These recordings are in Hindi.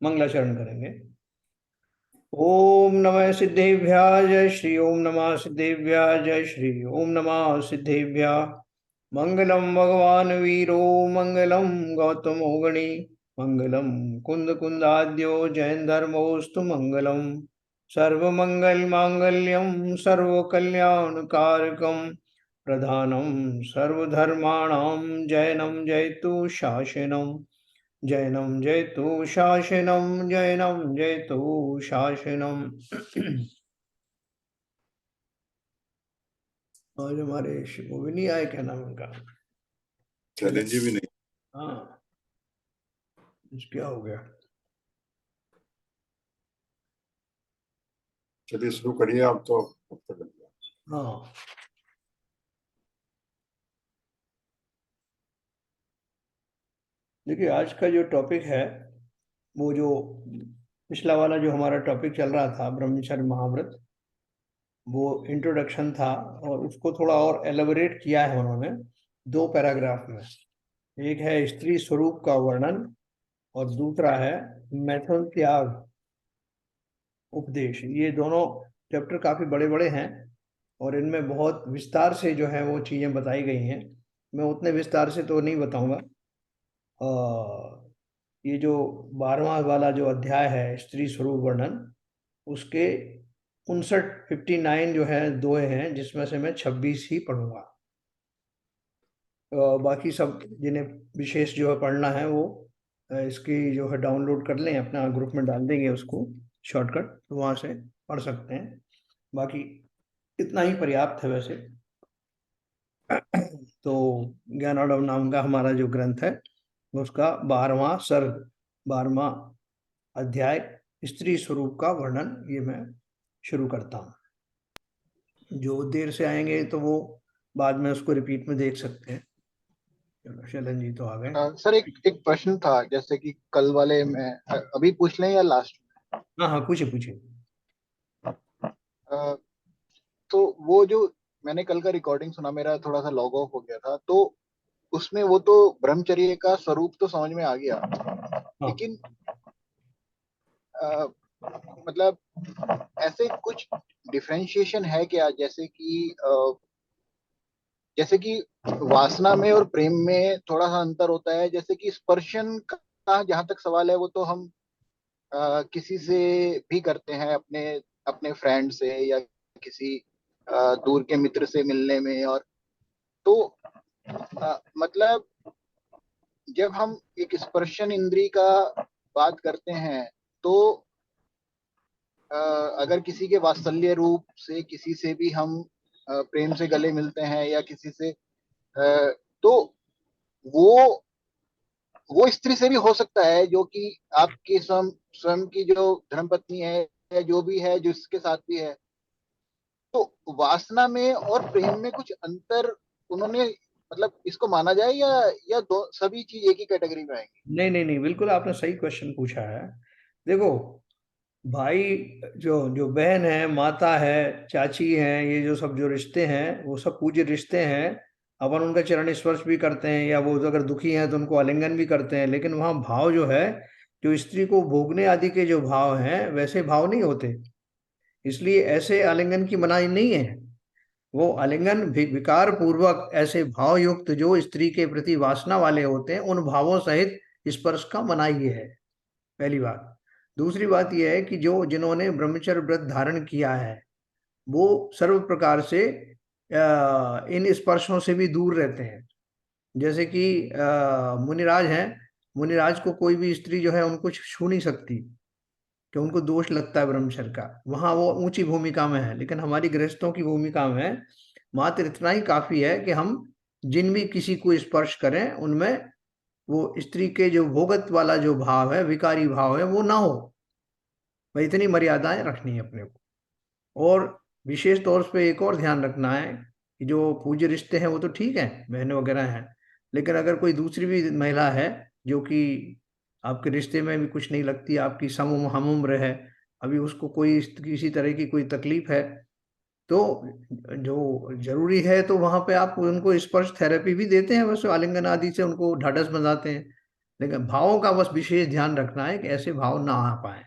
मंगलाचरण करेंगे। ओम नमः सिद्धेभ्यः जय श्री ओम नमः सिद्धेभ्यः जय श्री ओम नमः सिद्धेभ्यः। मंगलम भगवान वीरो मंगलम गौतमो गणी मंगलम कुंद कुंदाद्यो जैन धर्मोस्तु मंगलम सर्वमंगल मांगल्यम सर्वकल्याणकारकम प्रधानम सर्वधर्माणां जैनम जयतु शासनम जैनम जयतु शासनम जैनम जयतु शासनम। आज हमारे वो भी नहीं आए, क्या नाम उनका, चैलेंज भी नहीं। हाँ क्या हो गया। चलिए शुरू करिए आप तो। हाँ देखिए, आज का जो टॉपिक है वो जो पिछला वाला जो हमारा टॉपिक चल रहा था ब्रह्मचर्य महाव्रत, वो इंट्रोडक्शन था और उसको थोड़ा और एलेबोरेट किया है उन्होंने 2 पैराग्राफ में। एक है स्त्री स्वरूप का वर्णन और दूसरा है मैथुन त्याग उपदेश। ये दोनों चैप्टर काफी बड़े बड़े हैं और इनमें बहुत विस्तार से जो है वो चीजें बताई गई हैं। मैं उतने विस्तार से तो नहीं बताऊंगा। ये जो 12वां वाला जो अध्याय है स्त्री स्वरूप वर्णन, उसके 59 जो है दोहे हैं, जिसमें से मैं 26 ही पढ़ूंगा। बाकी सब जिन्हें विशेष जो है पढ़ना है वो इसकी जो है डाउनलोड कर लें, अपना ग्रुप में डाल देंगे उसको शॉर्टकट, तो वहाँ से पढ़ सकते हैं। बाकी इतना ही पर्याप्त है वैसे। तो ज्ञानोदम नाम का हमारा जो ग्रंथ है उसका 12वां सर्ग, 12वां अध्याय स्त्री स्वरूप का वर्णन, ये मैं शुरू करता हूँ। जो देर से आएंगे तो वो बाद में उसको रिपीट में देख सकते हैं। चलो शैलन जी तो आ गए। सर एक प्रश्न था, जैसे कि कल वाले में अभी पूछ लें या लास्ट में? हाँ हाँ पूछिए पूछिए। तो वो जो मैंने कल का रिकॉर्डिंग सुना, मेरा थोड़ा सा लॉग ऑफ हो गया था, तो उसमें वो तो ब्रह्मचर्य का स्वरूप तो समझ में आ गया, हाँ लेकिन मतलब ऐसे कुछ डिफरेंशिएशन है क्या? जैसे कि वासना में और प्रेम में थोड़ा सा अंतर होता है। जैसे कि स्पर्शन का जहां तक सवाल है, वो तो हम किसी से भी करते हैं, अपने अपने फ्रेंड से या किसी दूर के मित्र से मिलने में। और तो मतलब जब हम एक स्पर्शन इंद्री का बात करते हैं, तो अगर किसी के वात्सल्य रूप से किसी से भी हम प्रेम से गले मिलते हैं या किसी से, तो वो वो स्त्री से भी हो सकता है, जो कि आपकी स्वयं स्वयं की जो धर्मपत्नी है या जो भी है, जो इसके साथ भी है। तो वासना में और प्रेम में कुछ अंतर उन्होंने, मतलब इसको माना जाए या दो सभी चीज एक ही कैटेगरी में आएंगी? नहीं नहीं नहीं, बिल्कुल आपने सही क्वेश्चन पूछा है। देखो भाई, जो जो बहन है, माता है, चाची है, ये जो सब जो रिश्ते हैं वो सब पूज्य रिश्ते हैं। अपन उनका चरण स्पर्श भी करते हैं, या वो अगर दुखी हैं तो उनको आलिंगन भी करते हैं, लेकिन वहाँ भाव जो है, जो स्त्री को भोगने आदि के जो भाव हैं वैसे भाव नहीं होते। इसलिए ऐसे आलिंगन की मनाही नहीं है। वो आलिंगन विकार पूर्वक ऐसे भाव युक्त जो स्त्री के प्रति वासना वाले होते हैं, उन भावों सहित स्पर्श का मनाही है, पहली बात। दूसरी बात यह है कि जो जिन्होंने ब्रह्मचर्य व्रत धारण किया है वो सर्व प्रकार से इन स्पर्शों से भी दूर रहते हैं। जैसे कि मुनिराज हैं, मुनिराज को कोई भी स्त्री जो है उनको छू नहीं सकती, कि उनको दोष लगता है ब्रह्मचर्य का। वहां वो ऊंची भूमिका में है, लेकिन हमारी गृहस्थों की भूमिका में मात्र इतना ही काफी है कि हम जिन भी किसी को स्पर्श करें उनमें वो स्त्री के जो भोगत वाला जो भाव है, विकारी भाव है, वो ना हो। भाई इतनी मर्यादाएं रखनी है अपने को। और विशेष तौर पे एक और ध्यान रखना है कि जो पूज्य रिश्ते हैं वो तो ठीक है, बहनें वगैरह हैं, लेकिन अगर कोई दूसरी भी महिला है जो कि आपके रिश्ते में भी कुछ नहीं लगती, आपकी सम हम उम्र है, अभी उसको कोई किसी तरह की कोई तकलीफ है, तो जो जरूरी है तो वहां पे आप उनको स्पर्श थेरेपी भी देते हैं, वैसे आलिंगन आदि से उनको ढाढ़स बंधाते हैं। लेकिन भावों का बस विशेष ध्यान रखना है कि ऐसे भाव ना आ पाए।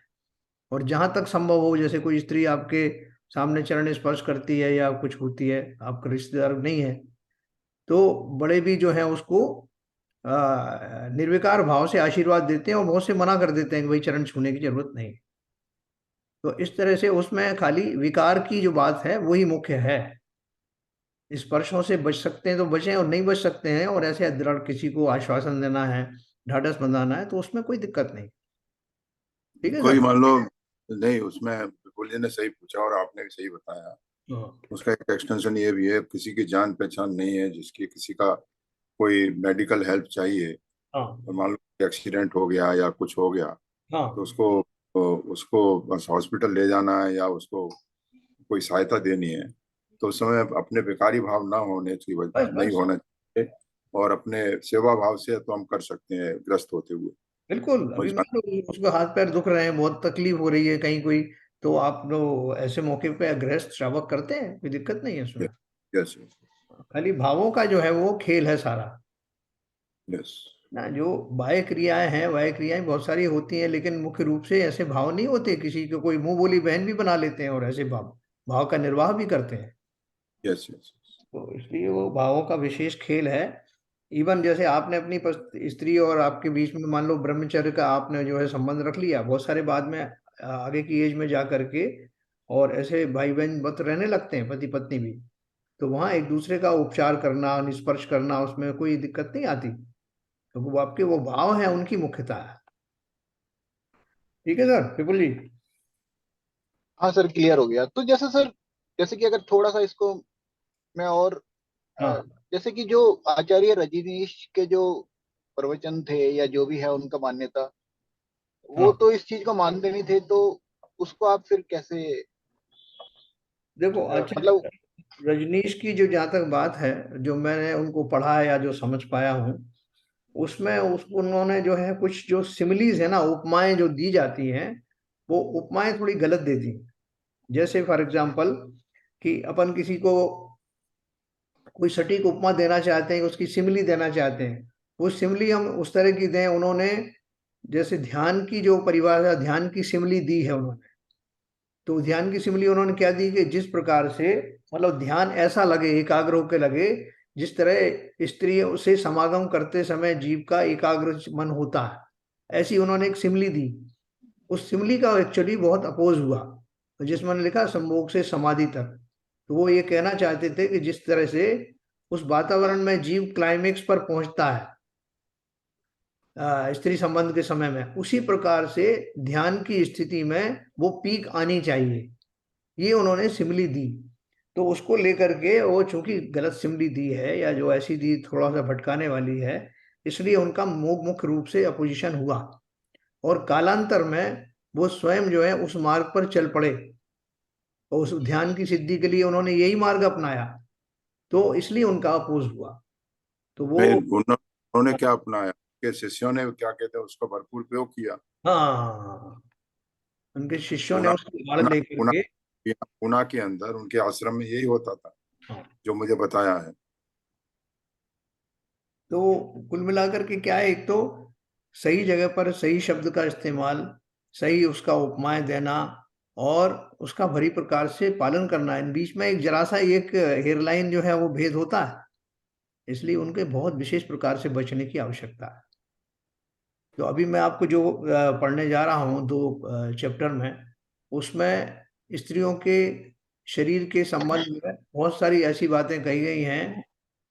और जहां तक संभव हो, जैसे कोई स्त्री आपके सामने चरण स्पर्श करती है या कुछ होती है, आपका रिश्तेदार नहीं है, तो बड़े भी जो है उसको निर्विकार भाव से आशीर्वाद देते हैं और बहुत से मना कर देते हैं कि भाई चरण छूने की जरूरत नहीं। तो इस तरह से उसमें खाली विकार की जो बात है वही मुख्य है। स्पर्शों से बच सकते हैं तो बचें, और नहीं बच सकते हैं और ऐसे दृढ़ किसी को आश्वासन देना है, ढाढ़स बंधाना है, तो उसमें कोई दिक्कत नहीं। ठीक है कोई सर। मान लो, नहीं उसमें विपुल जी ने सही पूछा और आपने भी सही बताया। हाँ उसका एक एक्सटेंशन ये भी है, किसी की जान पहचान नहीं है, जिसकी किसी का कोई मेडिकल हेल्प चाहिए, हाँ तो मान लो एक्सीडेंट हो गया या कुछ हो गया, तो हाँ। उसको बस हॉस्पिटल ले जाना है या उसको कोई सहायता देनी है, तो उस समय अपने बेकारी भाव ना होने की बस वजह नहीं बस। होना चाहिए, और अपने सेवा भाव से तो हम कर सकते हैं ग्रस्त होते हुए। बिल्कुल। कोई अभी मान जान- लो उसको हाथ पैर दुख रहे हैं, बहुत तकलीफ हो रही है कहीं कोई, तो आप लोग ऐसे मौके पे गृहस्थ श्रावक करते हैं, कोई दिक्कत नहीं है उसमें। यस खाली भावों का जो है वो खेल है सारा। यस। ना जो बाह्य क्रियाएं हैं, बाह्य क्रियाएं बहुत सारी होती हैं, लेकिन मुख्य रूप से ऐसे भाव नहीं होते। किसी को कोई मुंह बोली बहन भी बना लेते हैं और ऐसे भाव भाव का निर्वाह भी करते हैं। Yes yes. तो इसलिए वो भावों का विशेष खेल है। इवन जैसे आपने अपनी स्त्री और आपके बीच में मान लो ब्रह्मचर्य का आपने जो है संबंध रख लिया, बहुत सारे बाद में आगे की एज में जा करके और ऐसे भाई बहन मत रहने लगते हैं, पति पत्नी भी, तो वहां एक दूसरे का उपचार करना, निस्पर्श करना, उसमें कोई दिक्कत नहीं आती, क्योंकि वो आपके वो भाव है, उनकी मुख्यता है। ठीक है सर, विपुल जी। हाँ सर, क्लियर हो गया। तो जैसे सर, जैसे कि अगर थोड़ा सा इसको मैं और हाँ जैसे कि जो आचार्य रजनीश के जो प्रवचन थे या जो भी है उनका मान्यता, वो हाँ। तो इस चीज को मानते नहीं थे, तो उसको आप फिर कैसे देखो अच्छा, मतलब। रजनीश की जो जहाँ तक बात है, जो मैंने उनको पढ़ा है या जो समझ पाया हूँ, उसमें उसको उन्होंने जो है कुछ जो सिमिलीज है ना, उपमाएं जो दी जाती हैं, वो उपमाएं थोड़ी गलत दे दी। जैसे फॉर एग्जाम्पल कि अपन किसी को कोई सटीक उपमा देना चाहते हैं, उसकी सिमिली देना चाहते हैं, वो सिमिली हम उस तरह की दें। उन्होंने जैसे ध्यान की जो परिभाषा, ध्यान की सिमिली दी है उन्होंने, तो ध्यान की सिमिली उन्होंने क्या दी कि जिस प्रकार से मतलब ध्यान ऐसा लगे, एकाग्र होकर लगे, जिस तरह स्त्री से समागम करते समय जीव का एकाग्र मन होता है, ऐसी उन्होंने एक सिमिली दी। उस सिमिली का एक्चुअली बहुत अपोज हुआ, तो जिसमें उन्होंने लिखा संभोग से समाधि तक। तो वो ये कहना चाहते थे कि जिस तरह से उस वातावरण में जीव क्लाइमेक्स पर पहुंचता है स्त्री संबंध के समय में, उसी प्रकार से ध्यान की स्थिति में वो पीक आनी चाहिए, ये उन्होंने सिमली दी। तो उसको लेकर के वो चूंकि गलत सिमली दी है या जो ऐसी दी थोड़ा सा भटकाने वाली है, इसलिए उनका मुख्य रूप से अपोजिशन हुआ। और कालांतर में वो स्वयं जो है उस मार्ग पर चल पड़े और उस ध्यान की सिद्धि के लिए उन्होंने यही मार्ग अपनाया, तो इसलिए उनका अपोज हुआ। तो वो नहीं, उन्होंने क्या अपनाया, के शिष्यों ने क्या कहते हैं उसका भरपूर प्रयोग किया। हाँ, उनके शिष्यों ने पूना उसको आड़ पूना लेकर पूना के। पूना के अंदर उनके आश्रम में यही होता था, हाँ, जो मुझे बताया है। तो कुल मिलाकर के क्या है, एक तो सही जगह पर सही शब्द का इस्तेमाल, सही उसका उपमाएं देना और उसका भली प्रकार से पालन करना, इन बीच में एक जरा सा एक हेयरलाइन जो है वो भेद होता है, इसलिए उनके बहुत विशेष प्रकार से बचने की आवश्यकता है। तो अभी मैं आपको जो पढ़ने जा रहा हूँ 2 चैप्टर में, उसमें स्त्रियों के शरीर के संबंध में बहुत सारी ऐसी बातें कही गई हैं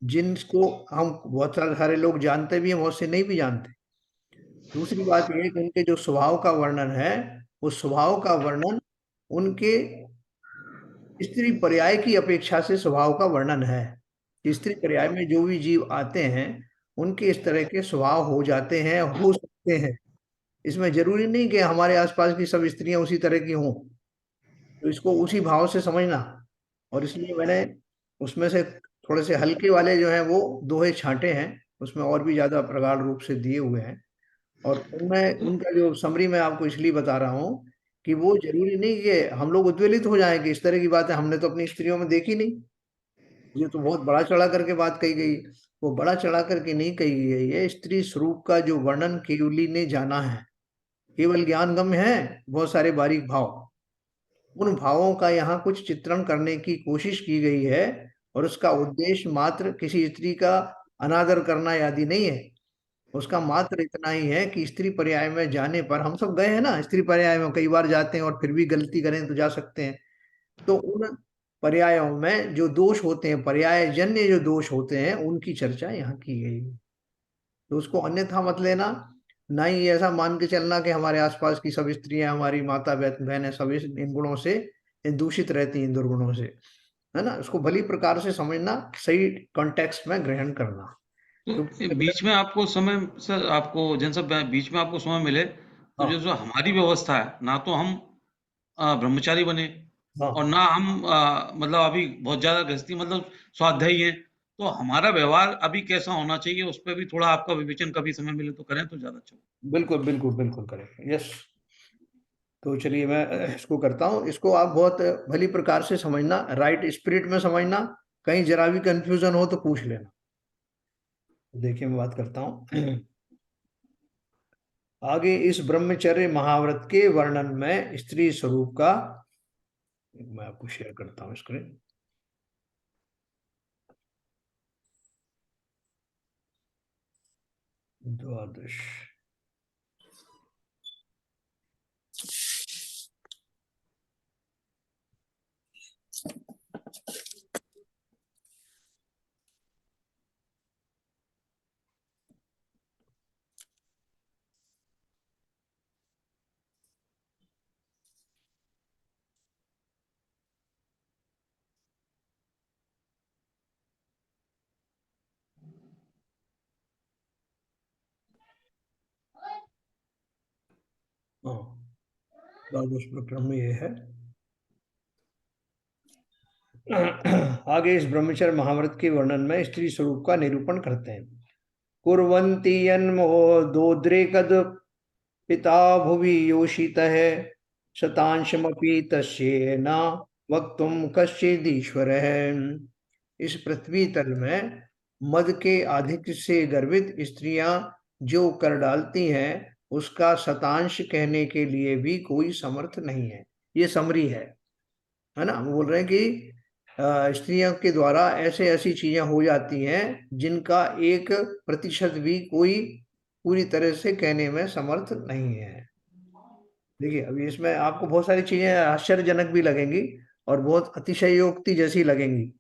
जिनको हम बहुत सारे लोग जानते भी हैं, बहुत से नहीं भी जानते। दूसरी बात यह है कि उनके जो स्वभाव का वर्णन है, उस स्वभाव का वर्णन उनके स्त्री पर्याय की अपेक्षा से स्वभाव का वर्णन है कि स्त्री पर्याय में जो भी जीव आते हैं उनके इस तरह के स्वभाव हो जाते हैं, हो सकते हैं। इसमें जरूरी नहीं कि हमारे आसपास की सब स्त्रियां उसी तरह की हों, तो इसको उसी भाव से समझना। और इसलिए मैंने उसमें से थोड़े से हल्के वाले जो हैं वो दोहे छांटे हैं, उसमें और भी ज्यादा प्रगाढ़ रूप से दिए हुए हैं। और उनमें उनका जो समरी मैं आपको इसलिए बता रहा हूँ कि वो जरूरी नहीं कि हम लोग उद्वेलित हो जाएं कि इस तरह की बातें हमने तो अपनी स्त्रियों में देखी नहीं, ये तो बहुत बड़ा चढ़ा करके बात कही गई। वो बड़ा चढ़ा करके नहीं कही गई है। स्त्री स्वरूप का जो वर्णन केवली ने जाना है, केवल ज्ञान गम्य है, बहुत सारे बारीक भाव, उन भावों का यहाँ कुछ चित्रण करने की कोशिश की गई है। और उसका उद्देश्य मात्र किसी स्त्री का अनादर करना आदि नहीं है। उसका मात्र इतना ही है कि स्त्री पर्याय में जाने पर, हम सब गए हैं ना स्त्री पर्याय में, कई बार जाते हैं और फिर भी गलती करें तो जा सकते हैं। तो उन पर्यायों में जो दोष होते हैं, पर्याय जन्य जो दोष होते हैं, उनकी चर्चा यहाँ की गई है। तो उसको अन्यथा मत लेना, ना ही ऐसा मान के चलना कि हमारे आसपास की सब स्त्रियां हमारी माता बहनें सब इन गुणों से दूषित रहती हैं, इन दुर्गुणों से, है ना। उसको भली प्रकार से समझना, सही कॉन्टेक्स्ट में ग्रहण करना। तो क्योंकि बीच में आपको समय, सर आपको जन सब बीच में आपको समय मिले तो जो हाँ जो हमारी व्यवस्था है, ना तो हम ब्रह्मचारी बने और हाँ ना हम मतलब अभी बहुत ज्यादा गृहस्थी मतलब स्वाध्यायी हैं, तो हमारा व्यवहार अभी कैसा होना चाहिए उस पर भी थोड़ा आपका विवेचन कभी समय मिले तो करें तो ज्यादा अच्छा होगा। बिल्कुल बिल्कुल बिल्कुल करेंगे, यस। तो चलिए मैं इसको करता हूँ। इसको आप बहुत भली प्रकार से समझना, राइट स्पिरिट में समझना, कहीं जरा भी कंफ्यूजन हो तो पूछ लेना। तो देखिए मैं बात करता हूँ आगे इस ब्रह्मचर्य महाव्रत के वर्णन में स्त्री स्वरूप का। मैं आपको शेयर करता हूँ स्क्रीन। द्वादश। हाँ, द्वादश प्रकरण में ये है। आगे इस ब्रह्मचर्य महाव्रत के वर्णन में स्त्री स्वरूप का निरूपण करते हैं। कुर्वन्ति यन्मोदोद्रेकद पिता भुवि योषितः शतांशमपि तस्येन वक्तुम कश्चिदीश्वरः। इस पृथ्वी तल में मद के आधिक्य से गर्वित स्त्रियां जो कर डालती हैं, उसका शतांश कहने के लिए भी कोई समर्थ नहीं है। ये समरी है ना। वो बोल रहे हैं कि स्त्रियों के द्वारा ऐसे ऐसी चीजें हो जाती हैं जिनका 1% भी कोई पूरी तरह से कहने में समर्थ नहीं है। देखिए अभी इसमें आपको बहुत सारी चीजें आश्चर्यजनक भी लगेंगी और बहुत अतिशयोक्ति जैसी लगेंगी,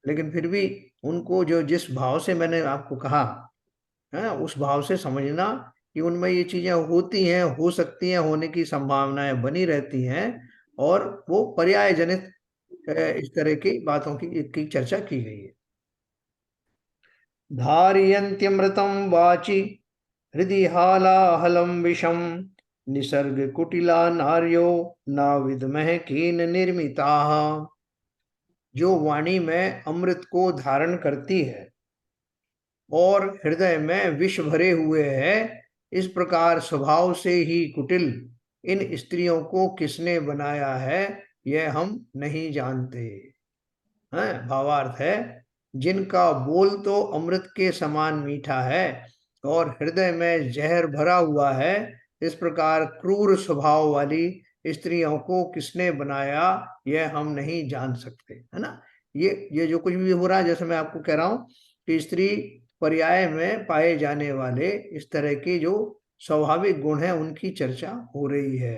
लेकिन फिर भी उनको जो जिस भाव से मैंने आपको कहा है, उस भाव से समझना कि उनमें ये चीजें होती हैं, हो सकती हैं, होने की संभावनाएं बनी रहती हैं, और वो पर्याय जनित इस तरह की बातों की चर्चा की गई है। धारयन्त्यमृतं वाचि हृदि हालाहलं विषम निसर्ग कुटिला नार्यो न विद्मः कीन निर्मिताः। जो वाणी में अमृत को धारण करती है और हृदय में विष भरे हुए है, इस प्रकार स्वभाव से ही कुटिल इन स्त्रियों को किसने बनाया है, यह हम नहीं जानते हैं। भावार्थ है, जिनका बोल तो अमृत के समान मीठा है और हृदय में जहर भरा हुआ है, इस प्रकार क्रूर स्वभाव वाली स्त्रियों को किसने बनाया, यह हम नहीं जान सकते, है ना। ये जो कुछ भी हो रहा है, जैसे मैं आपको कह रहा हूँ कि स्त्री पर्याय में पाए जाने वाले इस तरह के जो स्वाभाविक गुण हैं, उनकी चर्चा हो रही है।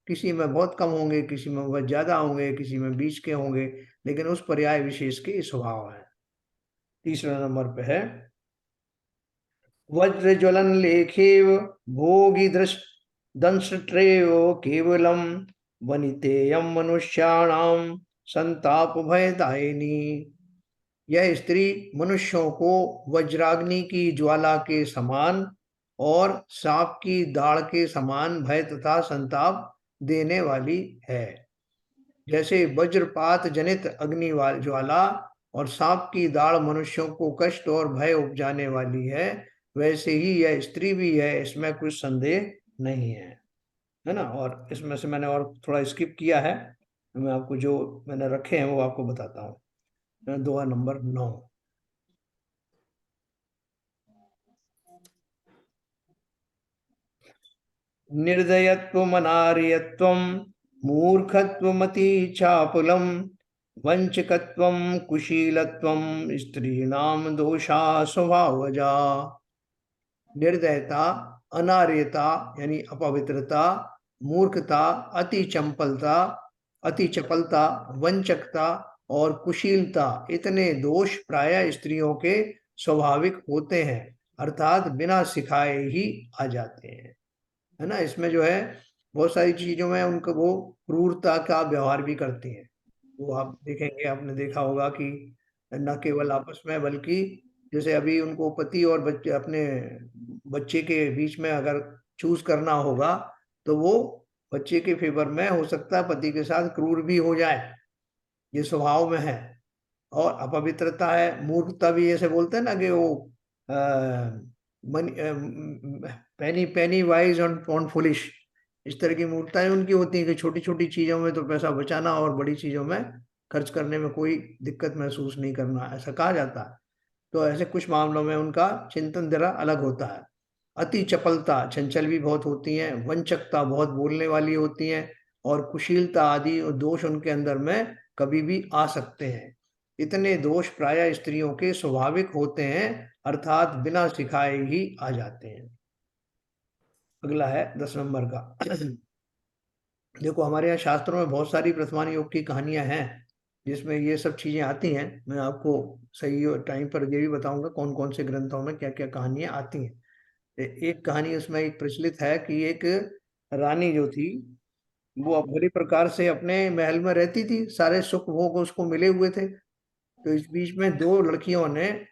किसी में बहुत कम होंगे, किसी में बहुत ज्यादा होंगे, किसी में बीच के होंगे, लेकिन उस पर्याय विशेष के स्वभाव है। तीसरा नंबर पे है वज्र ज्वलन लेखेव भोगी दृश दंष्ट्रेव केवलम वनितेयम मनुष्याणाम संताप भयदायिनी। यह स्त्री मनुष्यों को वज्राग्नि की ज्वाला के समान और सांप की दाढ़ के समान भय तथा संताप देने वाली है। जैसे वज्रपात जनित अग्नि ज्वाला और सांप की दाढ़ मनुष्यों को कष्ट और भय उपजाने वाली है, वैसे ही यह स्त्री भी है, इसमें कुछ संदेह नहीं है ना। और इसमें से मैंने और थोड़ा स्किप किया है, मैं आपको जो मैंने रखे हैं वो आपको बताता हूँ। दोहा नंबर 9। निर्दयत्वमनार्यत्वं मूर्खत्वमति चापलम वंचकत्वं कुशीलत्वं स्त्रीणां दोषा स्वभावजा। निर्दयता, अनार्यता यानी अपवित्रता, मूर्खता, अति चपलता, वंचकता और कुशीलता, इतने दोष प्रायः स्त्रियों के स्वाभाविक होते हैं, अर्थात बिना सिखाए ही आ जाते हैं, है ना। इसमें जो है बहुत सारी चीजों में उनको वो क्रूरता का व्यवहार भी करती हैं। वो आप देखेंगे, आपने देखा होगा कि न केवल आपस में, बल्कि जैसे अभी उनको पति और बच्चे, अपने बच्चे के बीच में अगर चूज करना होगा, तो वो बच्चे के फेवर में हो सकता है पति के साथ क्रूर भी हो जाए, ये स्वभाव में है। और अपवित्रता है, मूर्खता भी ऐसे बोलते हैं ना कि वो पेनी पेनी वाइज ऑन पॉन्ड फुलिश, इस तरह की मूर्खताएं उनकी होती हैं कि छोटी छोटी चीजों में तो पैसा बचाना और बड़ी चीजों में खर्च करने में कोई दिक्कत महसूस नहीं करना, ऐसा कहा जाता है। तो ऐसे कुछ मामलों में उनका चिंतन जरा अलग होता है। अति चपलता, चंचल भी बहुत होती हैं, वंचकता, बहुत बोलने वाली होती हैं, और कुशीलता आदि दोष उनके अंदर में कभी भी आ सकते हैं। इतने दोष प्रायः स्त्रियों के स्वाभाविक होते हैं, अर्थात बिना सिखाए ही आ जाते हैं। अगला है 10 नंबर का। देखो, हमारे यहाँ शास्त्रों में बहुत सारी वर्तमान योग की कहानियां हैं जिसमें ये सब चीजें आती हैं। मैं आपको सही टाइम पर ये भी बताऊंगा कौन कौन से ग्रंथों में क्या क्या कहानियां आती हैं। एक कहानी उसमें एक प्रचलित है कि एक रानी जो थी, वो अपनी प्रकार से अपने महल में रहती थी, सारे सुख भोग उसको मिले हुए थे। तो इस बीच में दो लड़कियों ने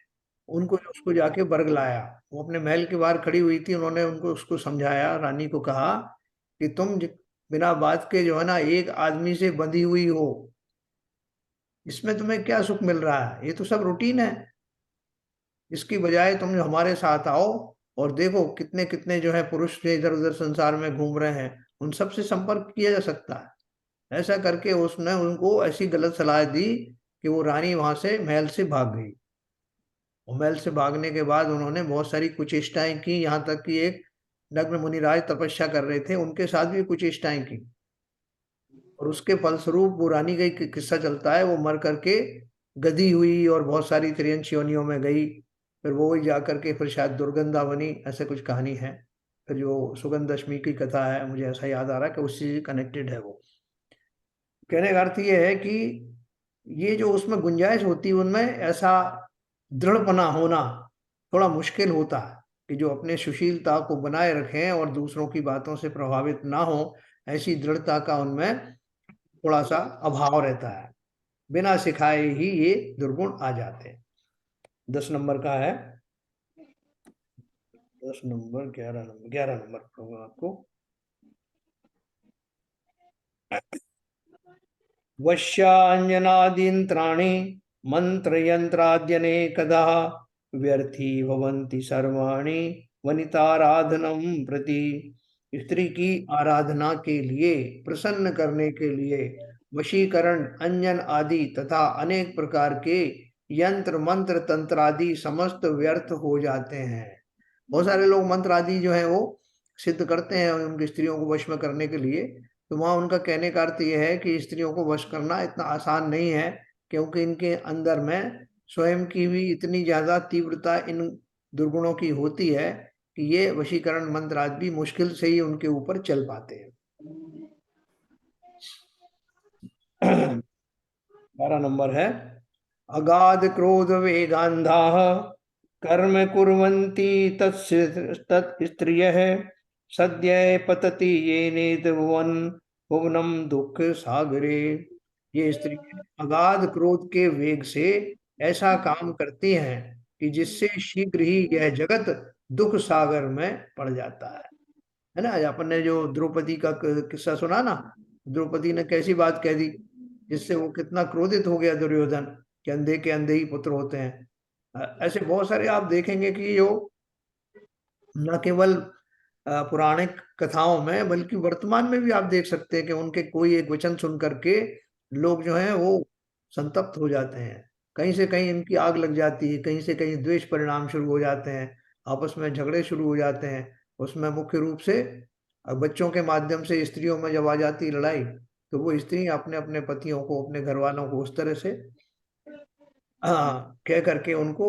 उनको उसको जाके वर्ग लाया। वो अपने महल के बाहर खड़ी हुई थी, उन्होंने उनको उसको समझाया, रानी को कहा कि तुम बिना बात के जो है ना एक आदमी से बंधी हुई हो, इसमें तुम्हें क्या सुख मिल रहा है, ये तो सब रूटीन है। इसकी बजाय तुम जो हमारे साथ आओ और देखो कितने कितने जो है पुरुष जो इधर उधर संसार में घूम रहे हैं, उन सब से संपर्क किया जा सकता है। ऐसा करके उसने उनको ऐसी गलत सलाह दी कि वो रानी वहां से महल से भाग गई। और महल से भागने के बाद उन्होंने बहुत सारी कुचेष्टाएं की, यहाँ तक कि एक नग्न मुनिराज तपस्या कर रहे थे, उनके साथ भी कुचेष्टाएं की। और उसके फलस्वरूप वो रानी का एक किस्सा चलता है, वो मर करके गधी हुई और बहुत सारी त्रियंश योनियों में गई। फिर वो ही जा करके फिर शायद दुर्गंधा बनी, ऐसे कुछ कहानी है। फिर जो सुगंध दशमी की कथा है, मुझे ऐसा याद आ रहा है कि उससे कनेक्टेड है वो। कहने का अर्थ ये है कि ये जो उसमें गुंजाइश होती है, उनमें ऐसा दृढ़पना होना थोड़ा मुश्किल होता है कि जो अपने सुशीलता को बनाए रखें और दूसरों की बातों से प्रभावित ना हो, ऐसी दृढ़ता का उनमें थोड़ा सा अभाव रहता है। बिना सिखाए ही ये दुर्गुण आ जाते हैं। 10 नंबर का है, 10 नंबर, 11 नंबर कहूंगा आपको। वश्याञ्जनादीन्त्राणि मंत्रयंत्राद्यनेकदा व्यर्थी भवन्ति सर्वाणि वनिताराधनम प्रति। स्त्री की आराधना के लिए, प्रसन्न करने के लिए वशीकरण, अंजन आदि तथा अनेक प्रकार के यंत्र मंत्र तंत्र आदि समस्त व्यर्थ हो जाते हैं। बहुत सारे लोग मंत्र आदि जो है वो सिद्ध करते हैं उनकी स्त्रियों को वश में करने के लिए। तो वहाँ उनका कहने का अर्थ यह है कि स्त्रियों को वश करना इतना आसान नहीं है, क्योंकि इनके अंदर में स्वयं की भी इतनी ज्यादा तीव्रता इन दुर्गुणों की होती है कि ये वशीकरण मंत्र आदि भी मुश्किल से ही उनके ऊपर चल पाते हैं। 12 नंबर है, अगाध क्रोध वेगांधा कर्म कुर्वन्ति तत् स्त्रियः सद्य पतति ये नेत भुवन भुवनम दुख सागरे। ये स्त्री अगाध क्रोध के वेग से ऐसा काम करती हैं कि जिससे शीघ्र ही यह जगत दुख सागर में पड़ जाता है ना। आज अपन ने जो द्रौपदी का किस्सा सुना ना, द्रौपदी ने कैसी बात कह दी जिससे वो कितना क्रोधित हो गया दुर्योधन, कि अंधे के अंधे ही पुत्र होते हैं। ऐसे बहुत सारे आप देखेंगे कि जो न केवल पौराणिक कथाओं में, बल्कि वर्तमान में भी आप देख सकते हैं कि उनके कोई एक वचन सुन करके लोग जो हैं वो संतप्त हो जाते हैं। कहीं से कहीं इनकी आग लग जाती है, कहीं से कहीं द्वेष परिणाम शुरू हो जाते हैं, आपस में झगड़े शुरू हो जाते हैं। उसमें मुख्य रूप से अब बच्चों के माध्यम से स्त्रियों में जब आ जाती लड़ाई, तो वो स्त्री अपने अपने पतियों को, अपने घर वालों को उस तरह से कह करके उनको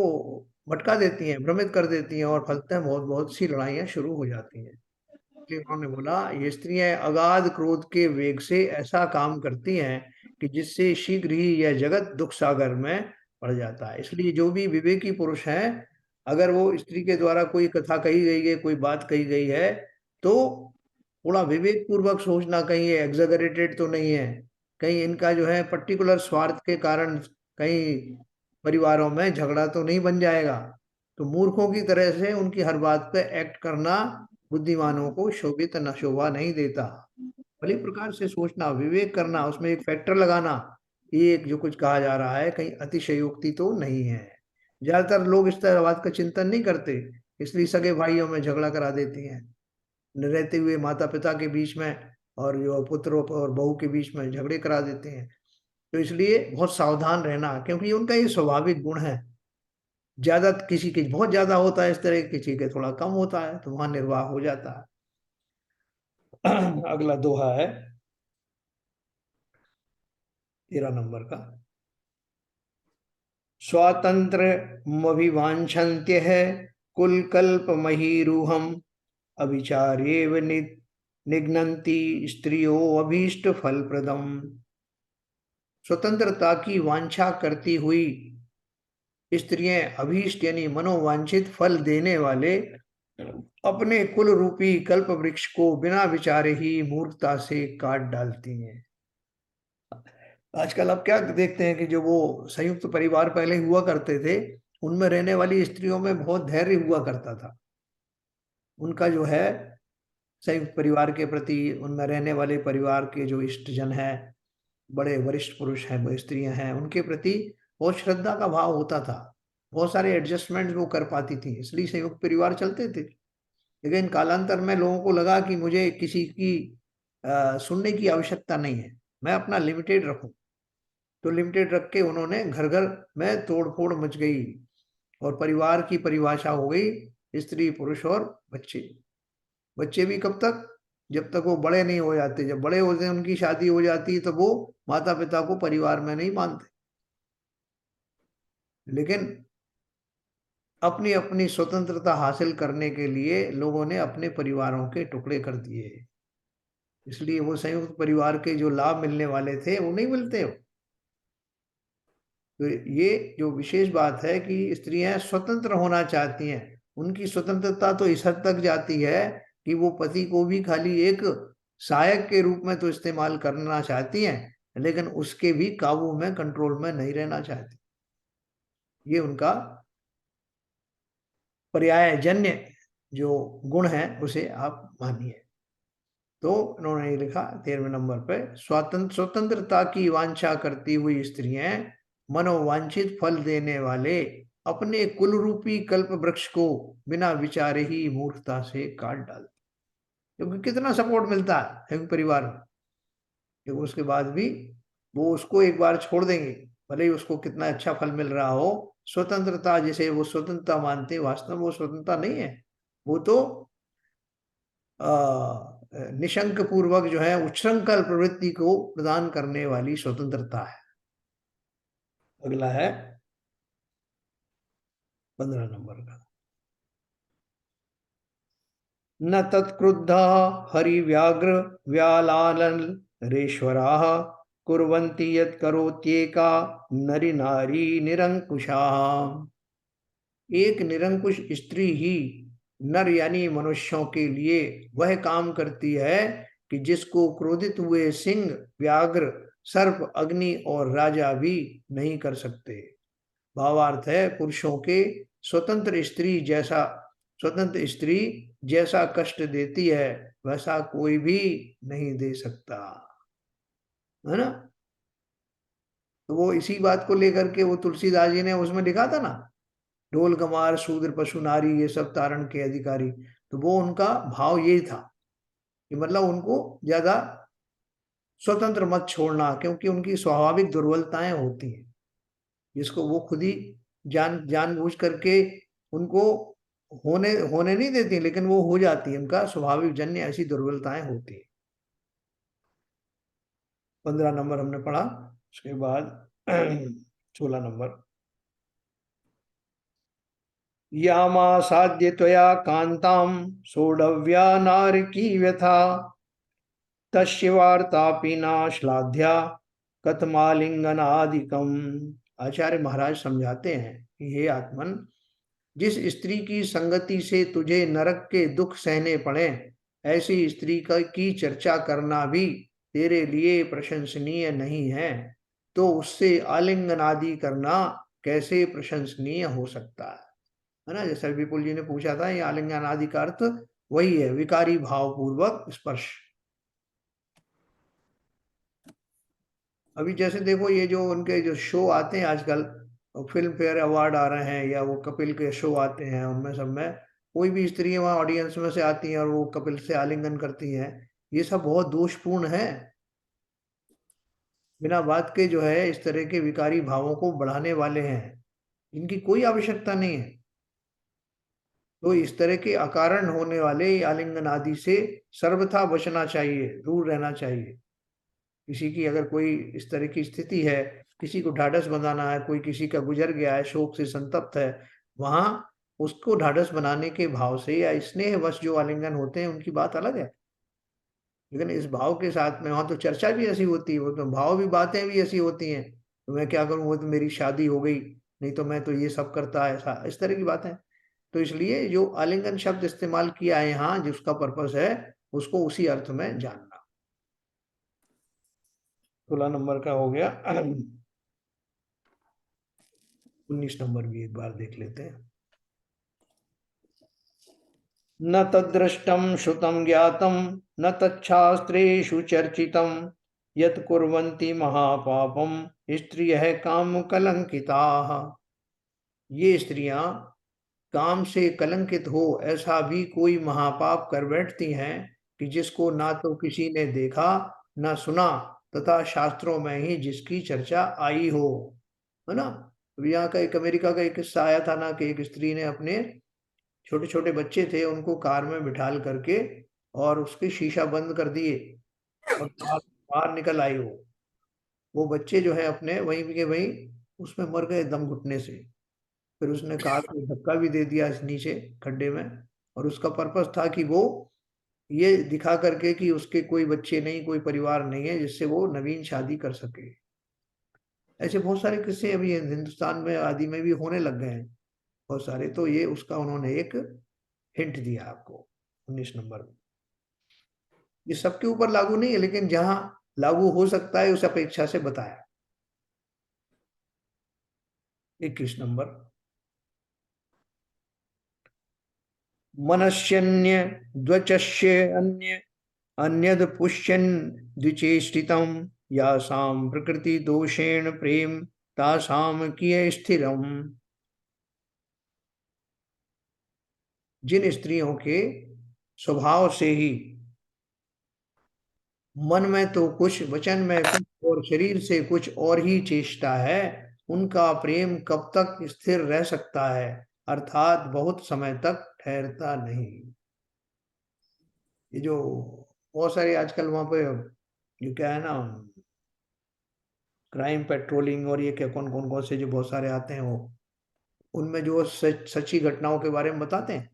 भटका देती हैं, भ्रमित कर देती हैं, और फलतः बहुत बहुत सी लड़ाइयाँ शुरू हो जाती हैं। इसलिए उन्होंने बोला ये स्त्रियां अगाध क्रोध के वेग से ऐसा काम करती हैं कि जिससे शीघ्र ही यह जगत दुख सागर में पड़ जाता है। इसलिए जो भी विवेकी पुरुष हैं, अगर वो स्त्री के द्वारा कोई कथा कही गई है, कोई बात कही गई है, तो थोड़ा विवेक पूर्वक सोचना, कहीं ये एग्जैगरेटेड तो नहीं है, कहीं इनका जो है पर्टिकुलर स्वार्थ के कारण कहीं परिवारों में झगड़ा तो नहीं बन जाएगा। तो मूर्खों की तरह से उनकी हर बात पे एक्ट करना बुद्धिमानों को शोभित न शोभा नहीं देता। भली प्रकार से सोचना, विवेक करना, उसमें एक फैक्टर लगाना, ये एक जो कुछ कहा जा रहा है कहीं अतिशयोक्ति तो नहीं है। ज्यादातर लोग इस तरह बात का चिंतन नहीं करते, इसलिए सगे भाइयों में झगड़ा करा देती हैं, रहते हुए माता पिता के बीच में और जो पुत्र और बहू के बीच में झगड़े करा देते हैं। तो इसलिए बहुत सावधान रहना, क्योंकि उनका ये स्वाभाविक गुण है। ज्यादा किसी के बहुत ज्यादा होता है इस तरह, किसी के थोड़ा कम होता है, तो वहां निर्वाह हो जाता है। अगला दोहा है 13 नंबर का। स्वातंत्र मभिवांछन्त्य है कुल कल्प महीरुहम अभिचार्येव निघ्नन्ति स्त्रियो अभीष्ट फलप्रदम। स्वतंत्रता की वांछा करती हुई स्त्रियां अभीष्ट यानी मनोवांछित फल देने वाले अपने कुल रूपी कल्प वृक्ष को बिना विचारे ही मूर्खता से काट डालती हैं। आजकल आप क्या देखते हैं कि जो वो संयुक्त परिवार पहले हुआ करते थे, उनमें रहने वाली स्त्रियों में बहुत धैर्य हुआ करता था। उनका जो है संयुक्त परिवार के प्रति, उनमें रहने वाले परिवार के जो इष्टजन है, बड़े वरिष्ठ पुरुष हैं, स्त्रियां हैं, उनके प्रति बहुत श्रद्धा का भाव होता था। बहुत सारे एडजस्टमेंट वो कर पाती थी, इसलिए संयुक्त परिवार चलते थे। लेकिन कालांतर में लोगों को लगा कि मुझे किसी की सुनने की आवश्यकता नहीं है, मैं अपना लिमिटेड रखूं। तो लिमिटेड रख के उन्होंने घर घर में तोड़फोड़ मच गई, और परिवार की परिभाषा हो गई स्त्री पुरुष और बच्चे। बच्चे भी कब तक? जब तक वो बड़े नहीं हो जाते। जब बड़े होते हैं, उनकी शादी हो जाती है, तो वो माता पिता को परिवार में नहीं मानते। लेकिन अपनी अपनी स्वतंत्रता हासिल करने के लिए लोगों ने अपने परिवारों के टुकड़े कर दिए, इसलिए वो संयुक्त परिवार के जो लाभ मिलने वाले थे वो नहीं मिलते हो। तो ये जो विशेष बात है कि स्त्रियां स्वतंत्र होना चाहती हैं, उनकी स्वतंत्रता तो इस हद तक जाती है कि वो पति को भी खाली एक सहायक के रूप में तो इस्तेमाल करना चाहती हैं, लेकिन उसके भी काबू में, कंट्रोल में नहीं रहना चाहती। ये उनका पर्यायजन्य जो गुण है उसे आप मानिए। तो उन्होंने लिखा 13वें नंबर पे, स्वतंत्रता की वांछा करती हुई स्त्रियां मनोवांछित फल देने वाले अपने कुल रूपी कल्प वृक्ष को बिना विचारे ही मूर्खता से काट डालती। क्योंकि कितना सपोर्ट मिलता है एक परिवार में, क्योंकि उसके बाद भी वो उसको एक बार छोड़ देंगे, भले ही उसको कितना अच्छा फल मिल रहा हो। स्वतंत्रता जिसे वो स्वतंत्रता मानते, वास्तव में वो स्वतंत्रता नहीं है, वो तो निशंक पूर्वक जो है उच्छृंखल प्रवृत्ति को प्रदान करने वाली स्वतंत्रता है। अगला है 15 नंबर का। न तत्क्रुद्धा हरिव्याघ्र व्यालालन रेश्वराः कुर्वन्ति यत् करोत्येका नरी नारी निरंकुशाः। एक निरंकुश स्त्री ही नर यानी मनुष्यों के लिए वह काम करती है कि जिसको क्रोधित हुए सिंह, व्याघ्र, सर्प, अग्नि और राजा भी नहीं कर सकते। भावार्थ है, पुरुषों के स्वतंत्र स्त्री जैसा कष्ट देती है वैसा कोई भी नहीं दे सकता, है ना। तो वो इसी बात को लेकर के वो तुलसीदास जी ने उसमें लिखा था ना, ढोल गमार शूद्र पशु नारी ये सब तारण के अधिकारी। तो वो उनका भाव यही था कि मतलब उनको ज्यादा स्वतंत्र मत छोड़ना, क्योंकि उनकी स्वाभाविक दुर्बलताएं होती हैं, जिसको वो खुद ही जानबूझ करके उनको होने होने नहीं देती, लेकिन वो हो जाती है, उनका स्वाभाविक जन्य ऐसी दुर्बलताएं होती है। 15 नंबर हमने पढ़ा। उसके बाद 16 नंबर, यामा साध्य त्वया कांताम सोढव्या नारकी व्यथा तस्य वार्तापि न श्लाघ्या कथमालिंगनादिकम। आचार्य महाराज समझाते हैं कि हे आत्मन, जिस स्त्री की संगति से तुझे नरक के दुख सहने पड़े, ऐसी स्त्री की चर्चा करना भी तेरे लिए प्रशंसनीय नहीं है, तो उससे आलिंगन आदि करना कैसे प्रशंसनीय हो सकता है ना। जैसा विपुल जी ने पूछा था, ये आलिंगन आदि का अर्थ वही है, विकारी भाव पूर्वक स्पर्श। अभी जैसे देखो, ये जो उनके जो शो आते हैं आजकल, फिल्म फेयर अवार्ड आ रहे हैं या वो कपिल के शो आते हैं, उनमें सब में कोई भी स्त्री वहां ऑडियंस में से आती हैं और वो कपिल से आलिंगन करती हैं, ये सब बहुत दोषपूर्ण है। बिना बात के जो है इस तरह के विकारी भावों को बढ़ाने वाले हैं, इनकी कोई आवश्यकता नहीं है। तो इस तरह के अकारण होने वाले आलिंगन आदि से सर्वथा बचना चाहिए, दूर रहना चाहिए। किसी की अगर कोई इस तरह की स्थिति है, किसी को ढाढ़स बंधाना है, कोई किसी का गुजर गया है, शोक से संतप्त है, वहां उसको ढाढ़स बनाने के भाव से या स्नेह वश जो आलिंगन होते हैं उनकी बात अलग है। लेकिन इस भाव के साथ में वहां तो चर्चा भी ऐसी होती है, वो तो भाव भी, बातें भी ऐसी होती हैं, तो मैं क्या करूं, वो तो मेरी शादी हो गई, नहीं तो मैं तो ये सब करता है, ऐसा इस तरह की बातें। तो इसलिए जो आलिंगन शब्द इस्तेमाल किया है यहाँ, जिसका पर्पस है, उसको उसी अर्थ में जानना। 16 नंबर का हो गया। 19 नंबर भी एक बार देख लेते हैं। न तद्दृष्टं श्रुतं ज्ञातं न तच्छास्त्रेषु चर्चितं यत् कुर्वन्ति महापापं स्त्रियः काम कलंकिताः। ये स्त्रियां काम से कलंकित हो ऐसा भी कोई महापाप कर बैठती हैं कि जिसको ना तो किसी ने देखा ना सुना, तथा शास्त्रों में ही जिसकी चर्चा आई हो, है ना। अभी यहाँ का एक अमेरिका का एक किस्सा आया था ना, कि एक स्त्री ने अपने छोटे छोटे बच्चे थे उनको कार में बिठाल करके और उसके शीशा बंद कर दिए और बाहर बाहर निकल आई। वो बच्चे जो है अपने वहीं के वहीं उसमें मर गए दम घुटने से। फिर उसने कार को धक्का भी दे दिया इस नीचे खड्डे में, और उसका पर्पस था कि वो ये दिखा करके कि उसके कोई बच्चे नहीं, कोई परिवार नहीं है जिससे वो नवीन शादी कर सके। ऐसे बहुत सारे किस्से अभी हिंदुस्तान में आदि में भी होने लग गए हैं बहुत सारे। तो ये उसका उन्होंने एक हिंट दिया आपको 19 नंबर में। ये सबके ऊपर लागू नहीं है, लेकिन जहां लागू हो सकता है उस अपेक्षा से बताया। 21 नंबर, मनस्यन्य द्वचस्य अन्य अन्यद पुष्यन् द्विचेष्टितम् यासां प्रकृति दोषेण प्रेम तासाम किय स्थिरम। जिन स्त्रियों के स्वभाव से ही मन में तो कुछ, वचन में कुछ और शरीर से कुछ और ही चेष्टा है, उनका प्रेम कब तक स्थिर रह सकता है, अर्थात बहुत समय तक ठहरता नहीं। ये जो बहुत सारे आजकल वहां पे जो क्या है ना, क्राइम पेट्रोलिंग और ये क्या कौन कौन कौन से जो बहुत सारे आते हैं, वो उनमें जो सच्ची घटनाओं के बारे में बताते हैं,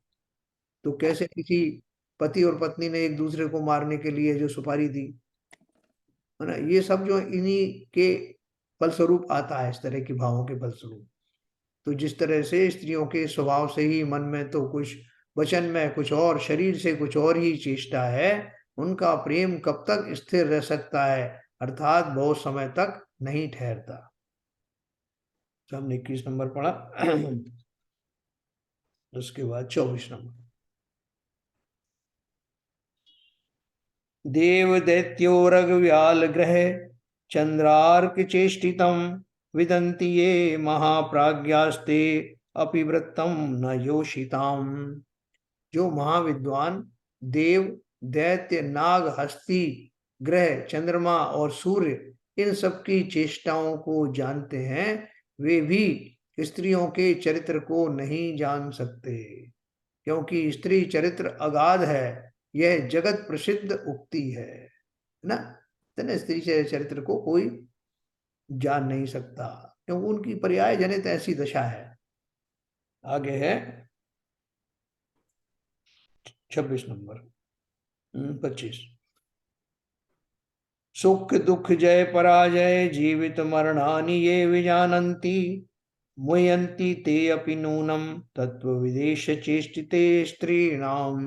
तो कैसे किसी पति और पत्नी ने एक दूसरे को मारने के लिए जो सुपारी दी, है ना, ये सब जो इन्हीं के फलस्वरूप आता है, इस तरह के भावों के फलस्वरूप। तो जिस तरह से स्त्रियों के स्वभाव से ही मन में तो कुछ, वचन में कुछ और, शरीर से कुछ और ही चेष्टा है, उनका प्रेम कब तक स्थिर रह सकता है, अर्थात बहुत समय तक नहीं ठहरता। तो हमने 21 नंबर पढ़ा। उसके बाद 24 नंबर, देव दैत्यो रघव्याल ग्रह चंद्रार्क चेष्टितम विदन्ति ये महाप्राज्ञास्ते अपि न योषिताम। जो महाविद्वान देव, दैत्य, नाग, हस्ती, ग्रह, चंद्रमा और सूर्य, इन सब की चेष्टाओं को जानते हैं, वे भी स्त्रियों के चरित्र को नहीं जान सकते। क्योंकि स्त्री चरित्र अगाध है, यह जगत प्रसिद्ध उक्ति है ना। तो ना स्त्री चरित्र को कोई जान नहीं सकता, क्योंकि उनकी पर्याय जनित ऐसी दशा है। आगे है 26 नंबर 25। सुख दुख जय पराजय जीवित मरणानि ये विजानन्ति, मुह्यन्ति ते अपि नूनम तत्व विदेश चेष्टिते स्त्रीणाम।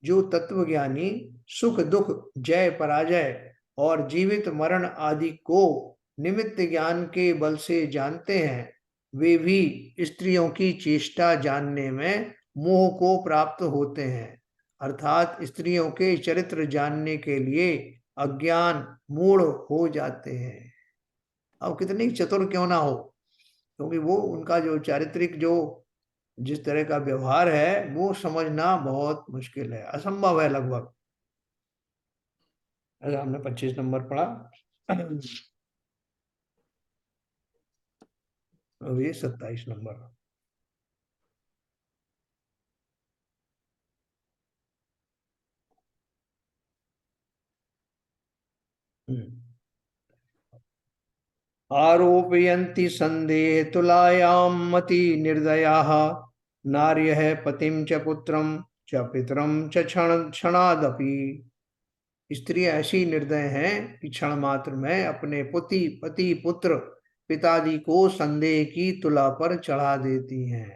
जो तत्वज्ञानी सुख दुख जय पराजय और जीवित मरण आदि को निमित्त ज्ञान के बल से जानते हैं, वे भी स्त्रियों की चेष्टा जानने में मोह को प्राप्त होते हैं। अर्थात स्त्रियों के चरित्र जानने के लिए अज्ञान मूढ़ हो जाते हैं। अब कितनी चतुर क्यों ना हो, क्योंकि वो उनका जो चारित्रिक जो जिस तरह का व्यवहार है वो समझना बहुत मुश्किल है, असंभव है लगभग। अगर हमने 25 नंबर पढ़ा, अब ये 27 नंबर। आरोपयन्ति संदेह तुलायां मति निर्दयाः, नार्यः पतिं च पुत्रं च पितरं च क्षणादपि। स्त्रियां ऐसी निर्दय हैं कि क्षण मात्र में अपने पति पुत्र पितादि को संदेह की तुला पर चढ़ा देती हैं।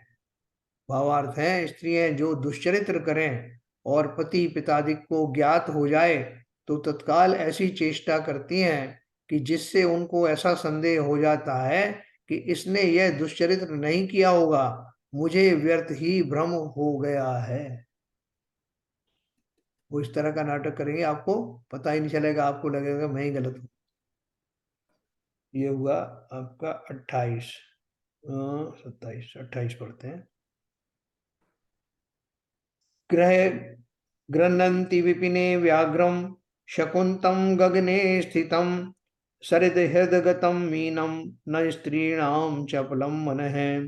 भावार्थ है, स्त्रियां जो दुष्चरित्र करें और पति पितादि को ज्ञात हो जाए तो तत्काल ऐसी चेष्टा करती हैं कि जिससे उनको ऐसा संदेह हो जाता है कि इसने यह दुष्चरित्र नहीं किया होगा, मुझे व्यर्थ ही भ्रम हो गया है। वो इस तरह का नाटक करेंगे, आपको पता ही नहीं चलेगा, आपको लगेगा मैं ही गलत हूं। ये हुआ आपका 28, 27, 28 पढ़ते हैं। गृह्णन्ति विपिने व्याघ्रम शकुंतम गगने स्थितम, सरिद हृदगतम मीनम न स्त्रीणाम चपलम मन है।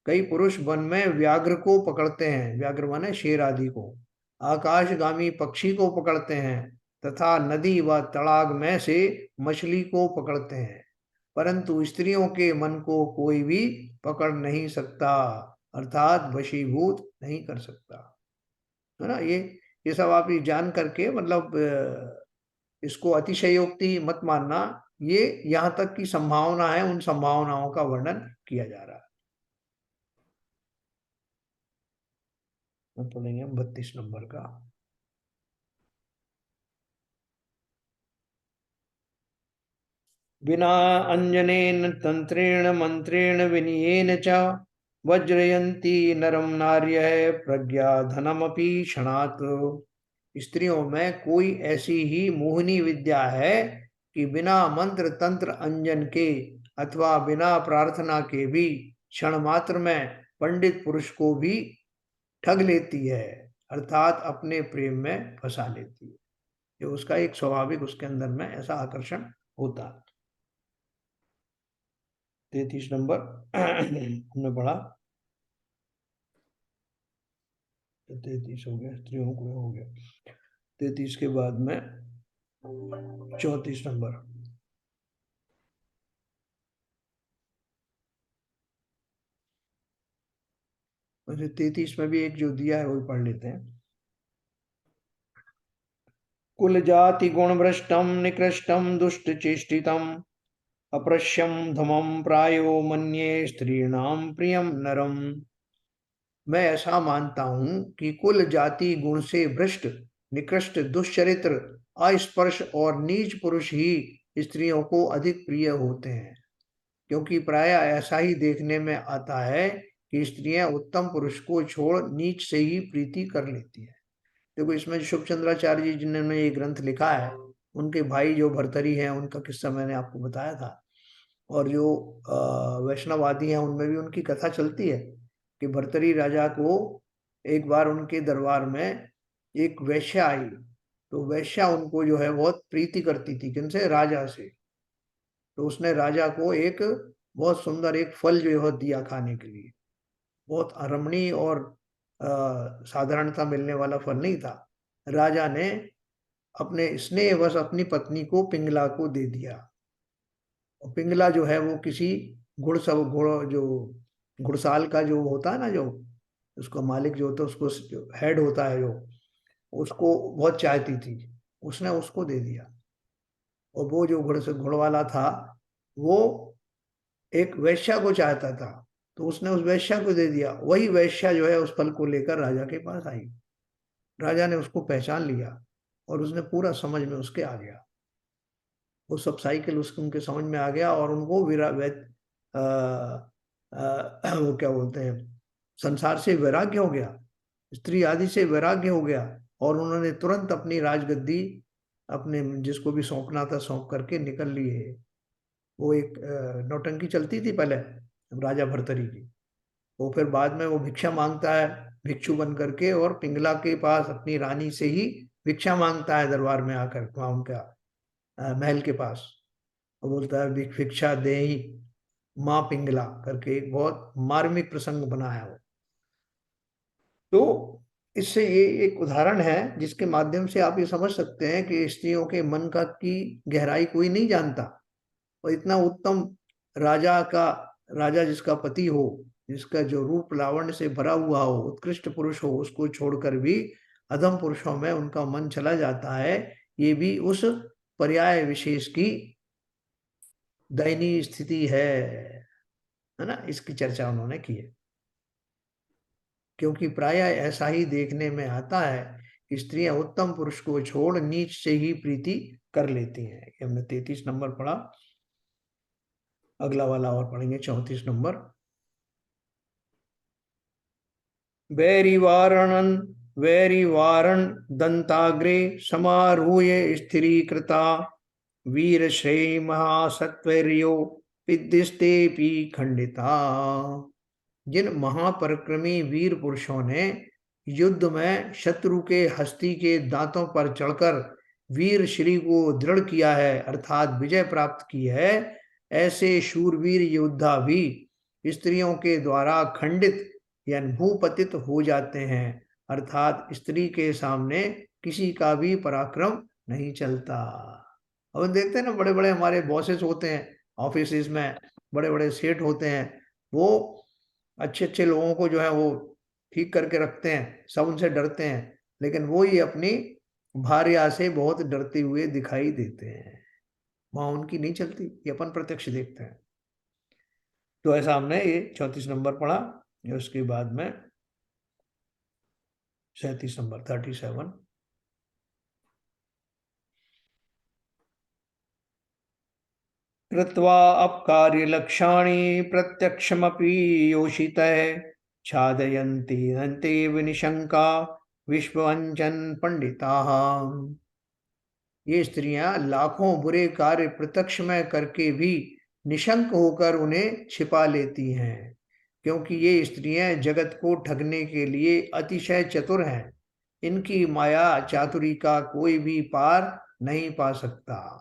कई पुरुष वन में व्याघ्र को पकड़ते हैं, व्याघ्र माने शेर आदि को, आकाशगामी पक्षी को पकड़ते हैं तथा नदी व तड़ाग में से मछली को पकड़ते हैं, परंतु स्त्रियों के मन को कोई भी पकड़ नहीं सकता, अर्थात वशीभूत नहीं कर सकता, है ना। ये सब आप ये जान करके मतलब इसको अतिशयोक्ति मत मानना। ये यहाँ तक की संभावना है, उन संभावनाओं का वर्णन किया जा रहा है। हम पढ़ेंगे 32 नंबर का। विना अंजनेन तंत्रेण मंत्रेण विनियेन च, वज्रयन्ति नरम नार्यः प्रज्ञा धनमपि क्षणात्। स्त्रियों में कोई ऐसी ही मोहिनी विद्या है कि बिना मंत्र तंत्र अंजन के अथवा बिना प्रार्थना के भी क्षण मात्र में पंडित पुरुष को भी ठग लेती है, अर्थात अपने प्रेम में फंसा लेती है। जो उसका एक स्वाभाविक उसके अंदर में ऐसा आकर्षण होता है। 33 नंबर हमने पढ़ा, 33 हो गया, स्त्रियों को हो गया। 33 के बाद में 34 नंबर। वैसे 33 में भी एक जो दिया है वो पढ़ लेते हैं। कुल जाति गुण भ्रष्टम निकृष्टम दुष्ट चेष्टितम, अप्रश्यम धमम प्रायो मन्ये स्त्रीणाम प्रियम नरम। मैं ऐसा मानता हूं कि कुल जाति गुण से भ्रष्ट निकृष्ट दुष्चरित्र अस्पर्श और नीच पुरुष ही स्त्रियों को अधिक प्रिय होते हैं, क्योंकि प्राय ऐसा ही देखने में आता है कि स्त्रियां उत्तम पुरुष को छोड़ नीच से ही प्रीति कर लेती है। देखो इसमें जो शुभचंद्राचार्य जी जिन्होंने ये ग्रंथ लिखा है, उनके भाई जो भर्तरी हैं उनका किस्सा मैंने आपको बताया था, और जो वैष्णववादी हैं उनमें भी उनकी कथा चलती है कि भर्तरी राजा को एक बार उनके दरबार में एक वैश्या आई, तो वैश्या उनको जो है बहुत प्रीति करती थी, किनसे, राजा से। तो उसने राजा को एक बहुत सुंदर एक फल जो है दिया खाने के लिए, बहुत रमणीय और साधारणतः मिलने वाला फल नहीं था। राजा ने अपने स्नेहवश अपनी पत्नी को पिंगला को दे दिया। और पिंगला जो है वो किसी घुड़साल का जो होता है ना, जो उसका मालिक जो होता है, उसको हेड होता है जो, उसको बहुत चाहती थी, उसने उसको दे दिया। और वो जो घुड़वाला था वो एक वैश्या को चाहता था, तो उसने उस वैश्या को दे दिया। वही वैश्या जो है उस फल को लेकर राजा के पास आई। राजा ने उसको पहचान लिया और उसने पूरा समझ में उसके आ गया, वो सब साइकिल उसके उनके समझ में आ गया। और उनको वो क्या बोलते हैं, संसार से वैराग्य हो गया, स्त्री आदि से वैराग्य हो गया। और उन्होंने तुरंत अपनी राजगद्दी अपने जिसको भी सौंपना था सौंप करके निकल लिए। वो एक नौटंकी चलती थी पहले राजा भर्तरी की। वो फिर बाद में वो भिक्षा मांगता है भिक्षु बन करके, और पिंगला के पास अपनी रानी से ही भिक्षा मांगता है दरबार में आकर, वहां उनका महल के पास। वो बोलता है भिक्षा दे ही माँ पिंगला करके, एक बहुत मार्मिक प्रसंग बना है वो। तो इससे ये एक उदाहरण है जिसके माध्यम से आप ये समझ सकते हैं कि स्त्रियों के मन का की गहराई कोई नहीं जानता। और इतना उत्तम राजा जिसका पति हो, जिसका जो रूप लावण्य से भरा हुआ हो, उत्कृष्ट पुरुष हो, उसको छोड़कर भी अधम पुरुषों में उनका मन चला जाता है। ये भी उस पर्याय विशेष की दयनीय स्थिति है ना। इसकी चर्चा उन्होंने की है, क्योंकि प्राय ऐसा ही देखने में आता है कि स्त्रियां उत्तम पुरुष को छोड़ नीच से ही प्रीति कर लेती हैं। ये हमने 33 नंबर पढ़ा, अगला वाला और पढ़ेंगे 34 नंबर। वैरिवारण दंताग्रे समारूय स्थिरीकृता वीर श्रेय महासत्वर्यो विद्यस्तेपि खंडिता। जिन महापराक्रमी वीर पुरुषों ने युद्ध में शत्रु के हस्ती के दांतों पर चढ़कर वीर श्री को दृढ़ किया है, अर्थात विजय प्राप्त की है, ऐसे शूरवीर योद्धा भी स्त्रियों के द्वारा खंडित या भूपतित हो जाते हैं, अर्थात स्त्री के सामने किसी का भी पराक्रम नहीं चलता। अब देखते हैं ना, बड़े बड़े हमारे बॉसेस होते हैं ऑफिस में, बड़े बड़े सेठ होते हैं, वो अच्छे अच्छे लोगों को जो है वो ठीक करके रखते हैं, सब उनसे डरते हैं, लेकिन वो ही अपनी भार्या से बहुत डरते हुए दिखाई देते हैं। वहां उनकी नहीं चलती, ये अपन प्रत्यक्ष देखते हैं। तो ऐसा हमने ये 34 नंबर पढ़ा। उसके बाद में 37 नंबर 37। कृत्वा अपकार्य लक्षाणि प्रत्यक्षमपि योषितः छादयन्ति हन्तेव निशंका विश्ववंचन पंडिताः। ये स्त्रियां लाखों बुरे कार्य प्रत्यक्ष में करके भी निशंक होकर उन्हें छिपा लेती हैं, क्योंकि ये स्त्रियां जगत को ठगने के लिए अतिशय चतुर हैं। इनकी माया चातुरी का कोई भी पार नहीं पा सकता।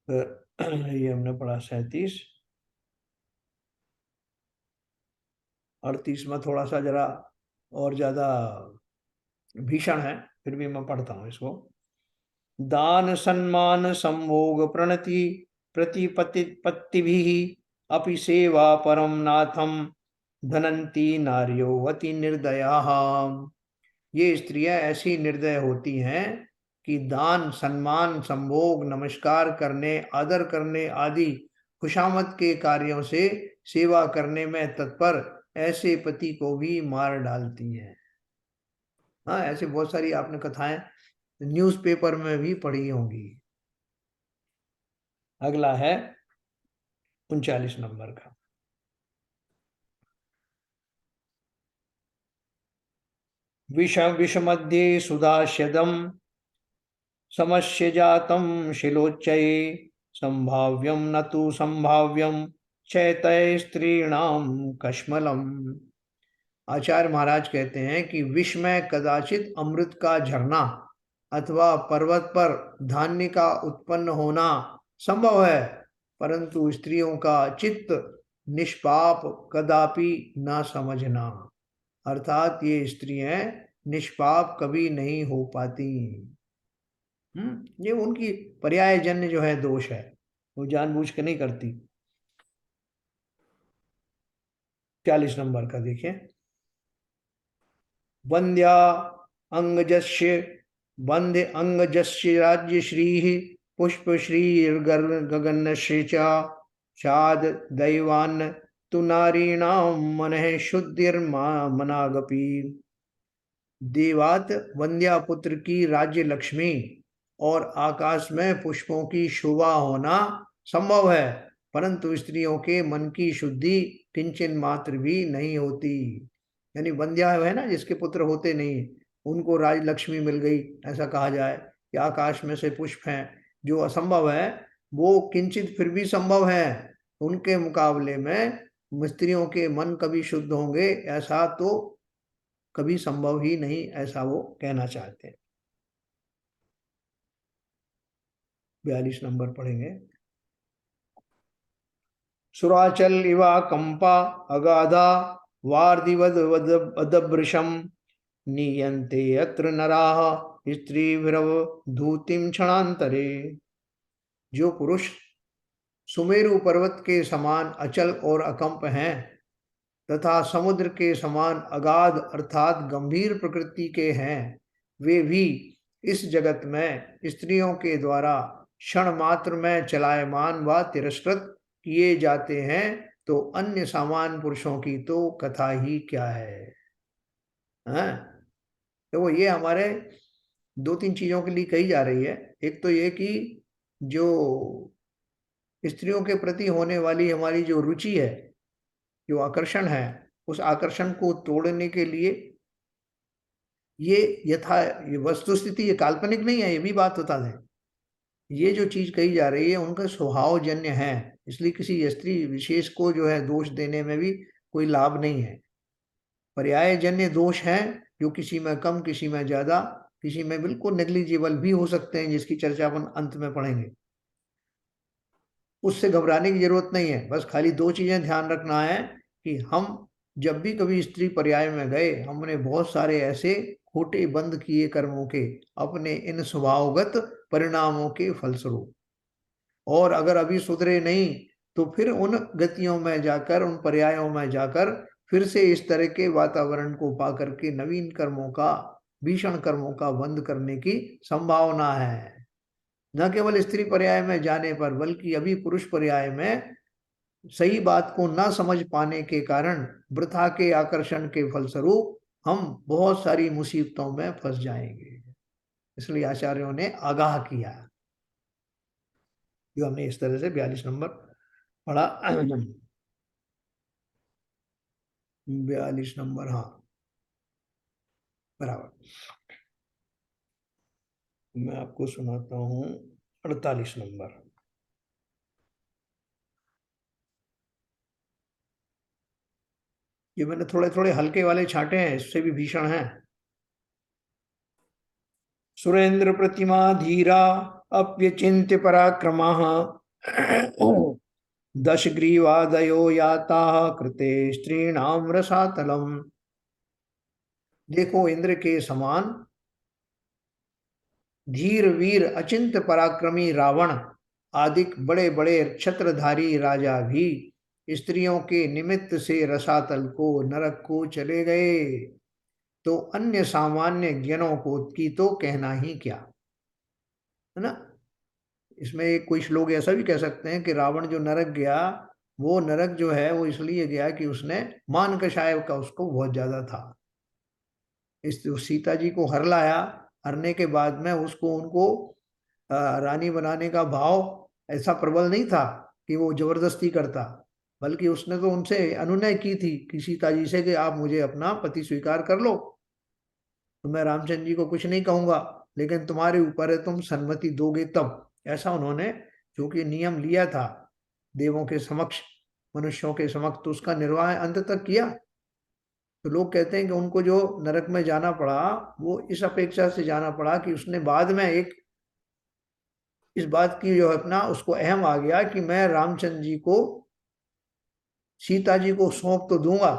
ये हमने पढ़ा 37। 38 में थोड़ा सा जरा और ज्यादा भीषण है, फिर भी मैं पढ़ता हूं इसको। दान सम्मान संभोग प्रणति प्रतिपत्ति भी अपि सेवा परम नाथम धनंती नार्योवती निर्दया। ये स्त्रियां ऐसी निर्दय होती हैं कि दान सम्मान संभोग नमस्कार करने आदर करने आदि खुशामद के कार्यों से सेवा करने में तत्पर ऐसे पति को भी मार डालती हैं। हाँ, ऐसे बहुत सारी आपने कथाएं न्यूज़पेपर में भी पढ़ी होंगी। अगला है 39 नंबर का। विषमध्ये सुदास्यदम समस्य जातम शिलोच्चये संभाव्यम न तु संभाव्यम चैतय स्त्रीणाम कश्मलम। आचार्य महाराज कहते हैं कि विष में कदाचित अमृत का झरना अथवा पर्वत पर धान्य का उत्पन्न होना संभव है, परंतु स्त्रियों का चित्त निष्पाप कदापि न समझना, अर्थात ये स्त्रियां निष्पाप कभी नहीं हो पाती। ये उनकी पर्यायजन्य जो है दोष है, वो जानबूझ के नहीं करती। 40 नंबर का देखिए। वंद्या अंगजस्य वंद्य अंगजस्य राज्य श्री पुष्प श्री गगन चाद दैवान तु नारीणाम मनः शुद्धिर्मनागपि। देवात वंद्या पुत्र की राज्य लक्ष्मी और आकाश में पुष्पों की शोभा होना संभव है, परंतु स्त्रियों के मन की शुद्धि किंचन मात्र भी नहीं होती। यानी वंध्या है ना, जिसके पुत्र होते नहीं, उनको राज लक्ष्मी मिल गई ऐसा कहा जाए, या आकाश में से पुष्प हैं, जो असंभव है वो किंचित फिर भी संभव है। उनके मुकाबले में स्त्रियों के मन कभी शुद्ध होंगे ऐसा तो कभी संभव ही नहीं, ऐसा वो कहना चाहते हैं। 42 नंबर पढ़ेंगे। सुराचल इवा कंपा अगाधा वार्दिवद अदभृशम नीयन्ते अत्र नराः स्त्रीभिरव धूतिम क्षणांतरे। जो पुरुष सुमेरु पर्वत के समान अचल और अकंप हैं तथा समुद्र के समान अगाध अर्थात गंभीर प्रकृति के हैं, वे भी इस जगत में स्त्रियों के द्वारा क्षण मात्र में चलायमान व तिरस्कृत किए जाते हैं, तो अन्य सामान्य पुरुषों की तो कथा ही क्या है। तो ये हमारे 2-3 चीजों के लिए कही जा रही है। एक तो ये कि जो स्त्रियों के प्रति होने वाली हमारी जो रुचि है, जो आकर्षण है, उस आकर्षण को तोड़ने के लिए ये वस्तुस्थिति ये काल्पनिक नहीं है, ये भी बात बता दें। ये जो चीज कही जा रही है उनका स्वभावजन्य है, इसलिए किसी स्त्री विशेष को जो है दोष देने में भी कोई लाभ नहीं है। पर्यायजन्य दोष है जो किसी में कम, किसी में ज्यादा, किसी में बिल्कुल नेग्लिजिबल भी हो सकते हैं, जिसकी चर्चा अपन अंत में पढ़ेंगे। उससे घबराने की जरूरत नहीं है। बस खाली 2 चीजें ध्यान रखना है कि हम जब भी कभी स्त्री पर्याय में गए, हमने बहुत सारे ऐसे खोटे बंद किए कर्मों के, अपने इन स्वभावगत परिणामों के फलस्वरूप, और अगर अभी सुधरे नहीं तो फिर उन गतियों में जाकर, उन पर्यायों में जाकर फिर से इस तरह के वातावरण को पा करके नवीन कर्मों का, भीषण कर्मों का बंद करने की संभावना है। न केवल स्त्री पर्याय में जाने पर, बल्कि अभी पुरुष पर्याय में सही बात को न समझ पाने के कारण वृथा के आकर्षण के फलस्वरूप हम बहुत सारी मुसीबतों में फंस जाएंगे। इसलिए आचार्यों ने आगाह किया, जो हमने इस तरह से 42 नंबर पढ़ा। 42 नंबर, हाँ बराबर। मैं आपको सुनाता हूं 48 नंबर। ये मैंने थोड़े थोड़े हल्के वाले छांटे हैं, इससे भी भीषण हैं। सुरेंद्र प्रतिमा धीरा अप्यचिंत्य पराक्रमः दशग्रीवादयो याता कृते स्त्रीणाम रसातलम। देखो, इंद्र के समान धीर वीर अचिंत पराक्रमी रावण आदि बड़े बड़े छत्रधारी राजा भी स्त्रियों के निमित्त से रसातल को, नरक को चले गए, तो अन्य सामान्य ज्ञानों को की तो कहना ही क्या, है ना। इसमें कुछ लोग ऐसा भी कह सकते हैं कि रावण जो नरक गया, वो नरक जो है वो इसलिए गया कि उसने मान कषाय का उसको बहुत ज्यादा था। इस सीता जी को हर लाया, हरने के बाद में उसको उनको रानी बनाने का भाव ऐसा प्रबल नहीं था कि वो जबरदस्ती करता, बल्कि उसने तो उनसे अनुनय की थी कि सीता जी से कि आप मुझे अपना पति स्वीकार कर लो, तो मैं रामचंद्र जी को कुछ नहीं कहूंगा, लेकिन तुम्हारे ऊपर है, तुम सम्मति दोगे तब। ऐसा उन्होंने जो कि नियम लिया था देवों के समक्ष, मनुष्यों के समक्ष, तो उसका निर्वाह अंत तक किया। तो लोग कहते हैं कि उनको जो नरक में जाना पड़ा वो इस अपेक्षा से जाना पड़ा कि उसने बाद में एक इस बात की जो अपना उसको अहम आ गया कि मैं रामचंद्र जी को, सीता जी को सौंप तो दूंगा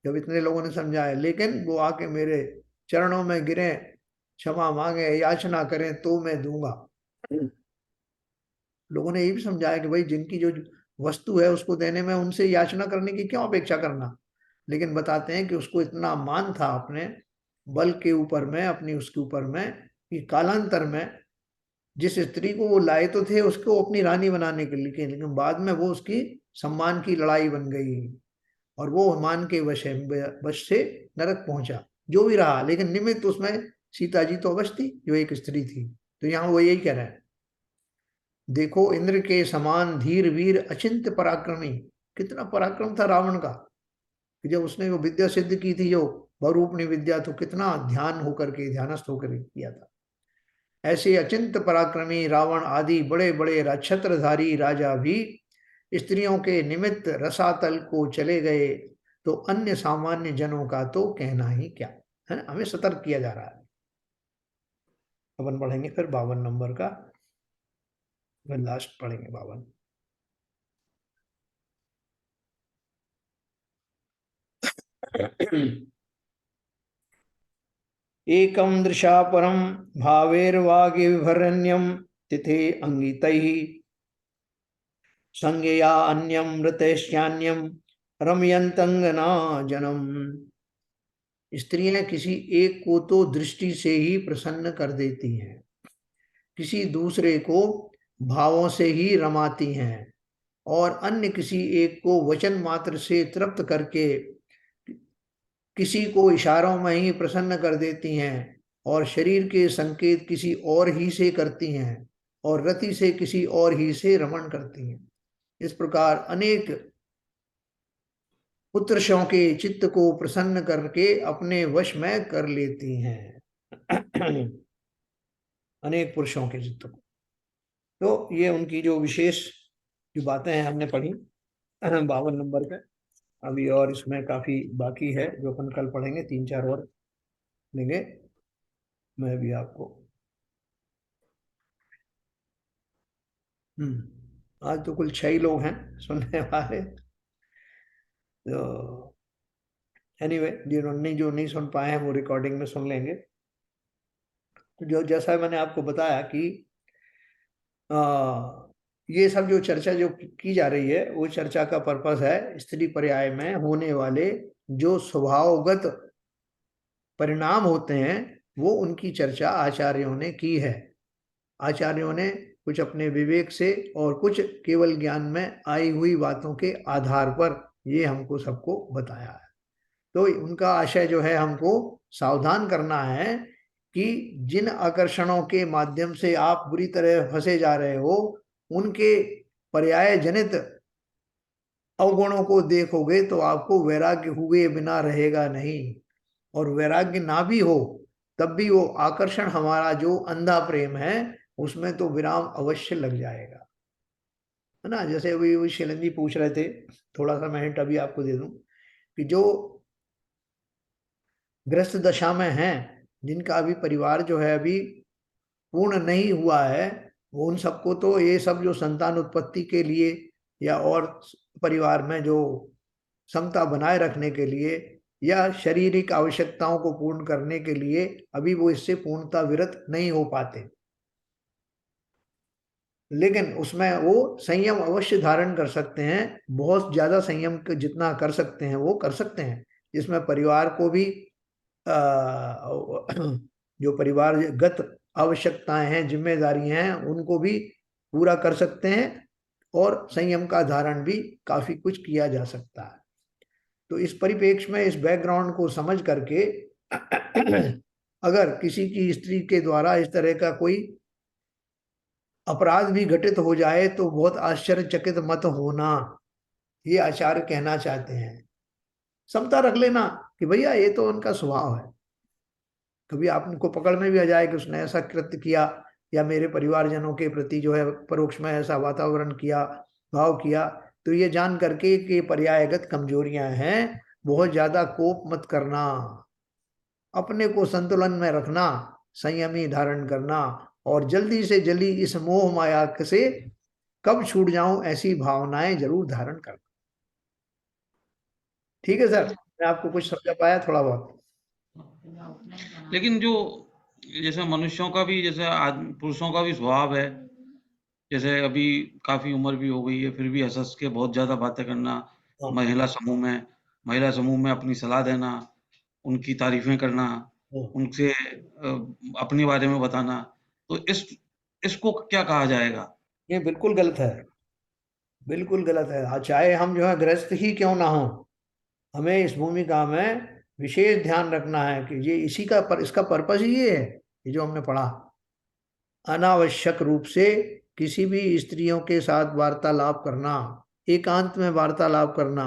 जब इतने लोगों ने समझाया, लेकिन वो आके मेरे चरणों में गिरे, क्षमा मांगे, याचना करें तो मैं दूंगा। लोगों ने ये भी समझाया कि भाई जिनकी जो वस्तु है उसको देने में उनसे याचना करने की क्यों अपेक्षा करना। लेकिन बताते हैं कि उसको इतना मान था अपने बल के ऊपर में, अपनी उसके ऊपर में, कि कालांतर में जिस स्त्री को वो लाए तो थे उसको अपनी रानी बनाने के लिए, लेकिन बाद में वो उसकी सम्मान की लड़ाई बन गई और वो मान के वश से नरक पहुंचा। जो भी रहा, लेकिन निमित्त उसमें सीता जी तो अवश्य थी जो एक स्त्री थी। तो यहाँ वो यही कह रहे हैं, देखो इंद्र के समान धीर वीर अचिंत्य पराक्रमी। कितना पराक्रम था रावण का कि जब उसने वो विद्या सिद्ध की थी, जो बहुरूपणी विद्या, तो कितना ध्यान होकर के, ध्यानस्थ होकर किया था। ऐसे अचिंत्य पराक्रमी रावण आदि बड़े बड़े छत्रधारी राजा भी स्त्रियों के निमित्त रसातल को चले गए, तो अन्य सामान्य जनों का तो कहना ही क्या है ना। हमें सतर्क किया जा रहा है। अपन पढ़ेंगे फिर 52 नंबर का, फिर लास्ट पढ़ेंगे 52। एकम दृशा परम भावेर्वागिभरण्यम तिथे अंगितैः संज्ञया अन्यम मृतश्चान्यम रमयंतंगना जनम। स्त्रियां किसी एक को तो दृष्टि से ही प्रसन्न कर देती हैं, किसी दूसरे को भावों से ही रमाती हैं, और अन्य किसी एक को वचन मात्र से तृप्त करके किसी को इशारों में ही प्रसन्न कर देती हैं, और शरीर के संकेत किसी और ही से करती हैं, और रति से किसी और ही से रमण करती हैं। इस प्रकार अनेक पुत्रशों के चित्त को प्रसन्न करके अपने वश में कर लेती हैं। अनेक पुरुषों के चित्त को। तो ये उनकी जो विशेष जो बातें हैं हमने पढ़ी 52 नंबर पे। अभी और इसमें काफी बाकी है जो अपन कल पढ़ेंगे, 3-4 और लेंगे। मैं भी आपको आज तो कुल 6 ही लोग हैं सुनने वाले। तो एनीवे, जो नहीं सुन पाए हैं वो रिकॉर्डिंग में सुन लेंगे। तो जो जैसा मैंने आपको बताया कि ये सब जो चर्चा जो की जा रही है, वो चर्चा का पर्पस है स्त्री पर्याय में होने वाले जो स्वभावगत परिणाम होते हैं, वो उनकी चर्चा आचार्यों ने की है। आचार्यों ने कुछ अपने विवेक से और कुछ केवल ज्ञान में आई हुई बातों के आधार पर ये हमको सबको बताया है। तो उनका आशय जो है हमको सावधान करना है कि जिन आकर्षणों के माध्यम से आप बुरी तरह फंसे जा रहे हो, उनके पर्याय जनित अवगुणों को देखोगे तो आपको वैराग्य हुए बिना रहेगा नहीं। और वैराग्य ना भी हो तब भी वो आकर्षण हमारा जो अंधा प्रेम है उसमें तो विराम अवश्य लग जाएगा, है ना। जैसे अभी वो शैलन जी पूछ रहे थे, थोड़ा सा मैं हिंट अभी आपको दे दूं कि जो ग्रस्त दशा में हैं, जिनका अभी परिवार जो है अभी पूर्ण नहीं हुआ है, वो उन सबको तो ये सब जो संतान उत्पत्ति के लिए या और परिवार में जो समता बनाए रखने के लिए या शारीरिक आवश्यकताओं को पूर्ण करने के लिए अभी वो इससे पूर्णता विरत नहीं हो पाते, लेकिन उसमें वो संयम अवश्य धारण कर सकते हैं। बहुत ज्यादा संयम जितना कर सकते हैं वो कर सकते हैं, जिसमें परिवार को भी जो परिवारगत आवश्यकताएं हैं, जिम्मेदारी हैं, उनको भी पूरा कर सकते हैं, और संयम का धारण भी काफी कुछ किया जा सकता है। तो इस परिप्रेक्ष्य में, इस बैकग्राउंड को समझ करके अगर किसी की स्त्री के द्वारा इस तरह का कोई अपराध भी घटित हो जाए तो बहुत आश्चर्यचकित मत होना, ये आचार्य कहना चाहते हैं। समता रख लेना कि भैया ये तो उनका स्वभाव है। कभी आपको पकड़ में भी आ जाए कि उसने ऐसा कृत्य किया या मेरे परिवारजनों के प्रति जो है परोक्ष में ऐसा वातावरण किया, भाव किया, तो ये जान करके कि पर्यायगत कमजोरियां हैं। बहुत ज्यादा कोप मत करना, अपने को संतुलन में रखना, संयमी धारण करना, और जल्दी से जल्दी इस मोह माया से कब छूट जाऊं, ऐसी भावनाएं जरूर धारण करना। ठीक है सर, मैं आपको कुछ समझा पाया थोड़ा बहुत? लेकिन जो जैसे मनुष्यों का भी, जैसे पुरुषों का भी स्वभाव है, जैसे अभी काफी उम्र भी हो गई है, फिर भी हंस हंस के बहुत ज्यादा बातें करना, हाँ, महिला समूह में अपनी सलाह देना, उनकी तारीफें करना, हाँ। उनसे अपने बारे में बताना, तो इसको क्या कहा जाएगा? ये बिल्कुल गलत है, बिल्कुल गलत है। चाहे हम जो है गृहस्थ ही क्यों ना हो, हमें इस भूमिका में विशेष ध्यान रखना है कि ये इसी का इसका पर्पस ही ये है, ये जो हमने पढ़ा, अनावश्यक रूप से किसी भी स्त्रियों के साथ वार्तालाप करना, एकांत में वार्तालाप करना,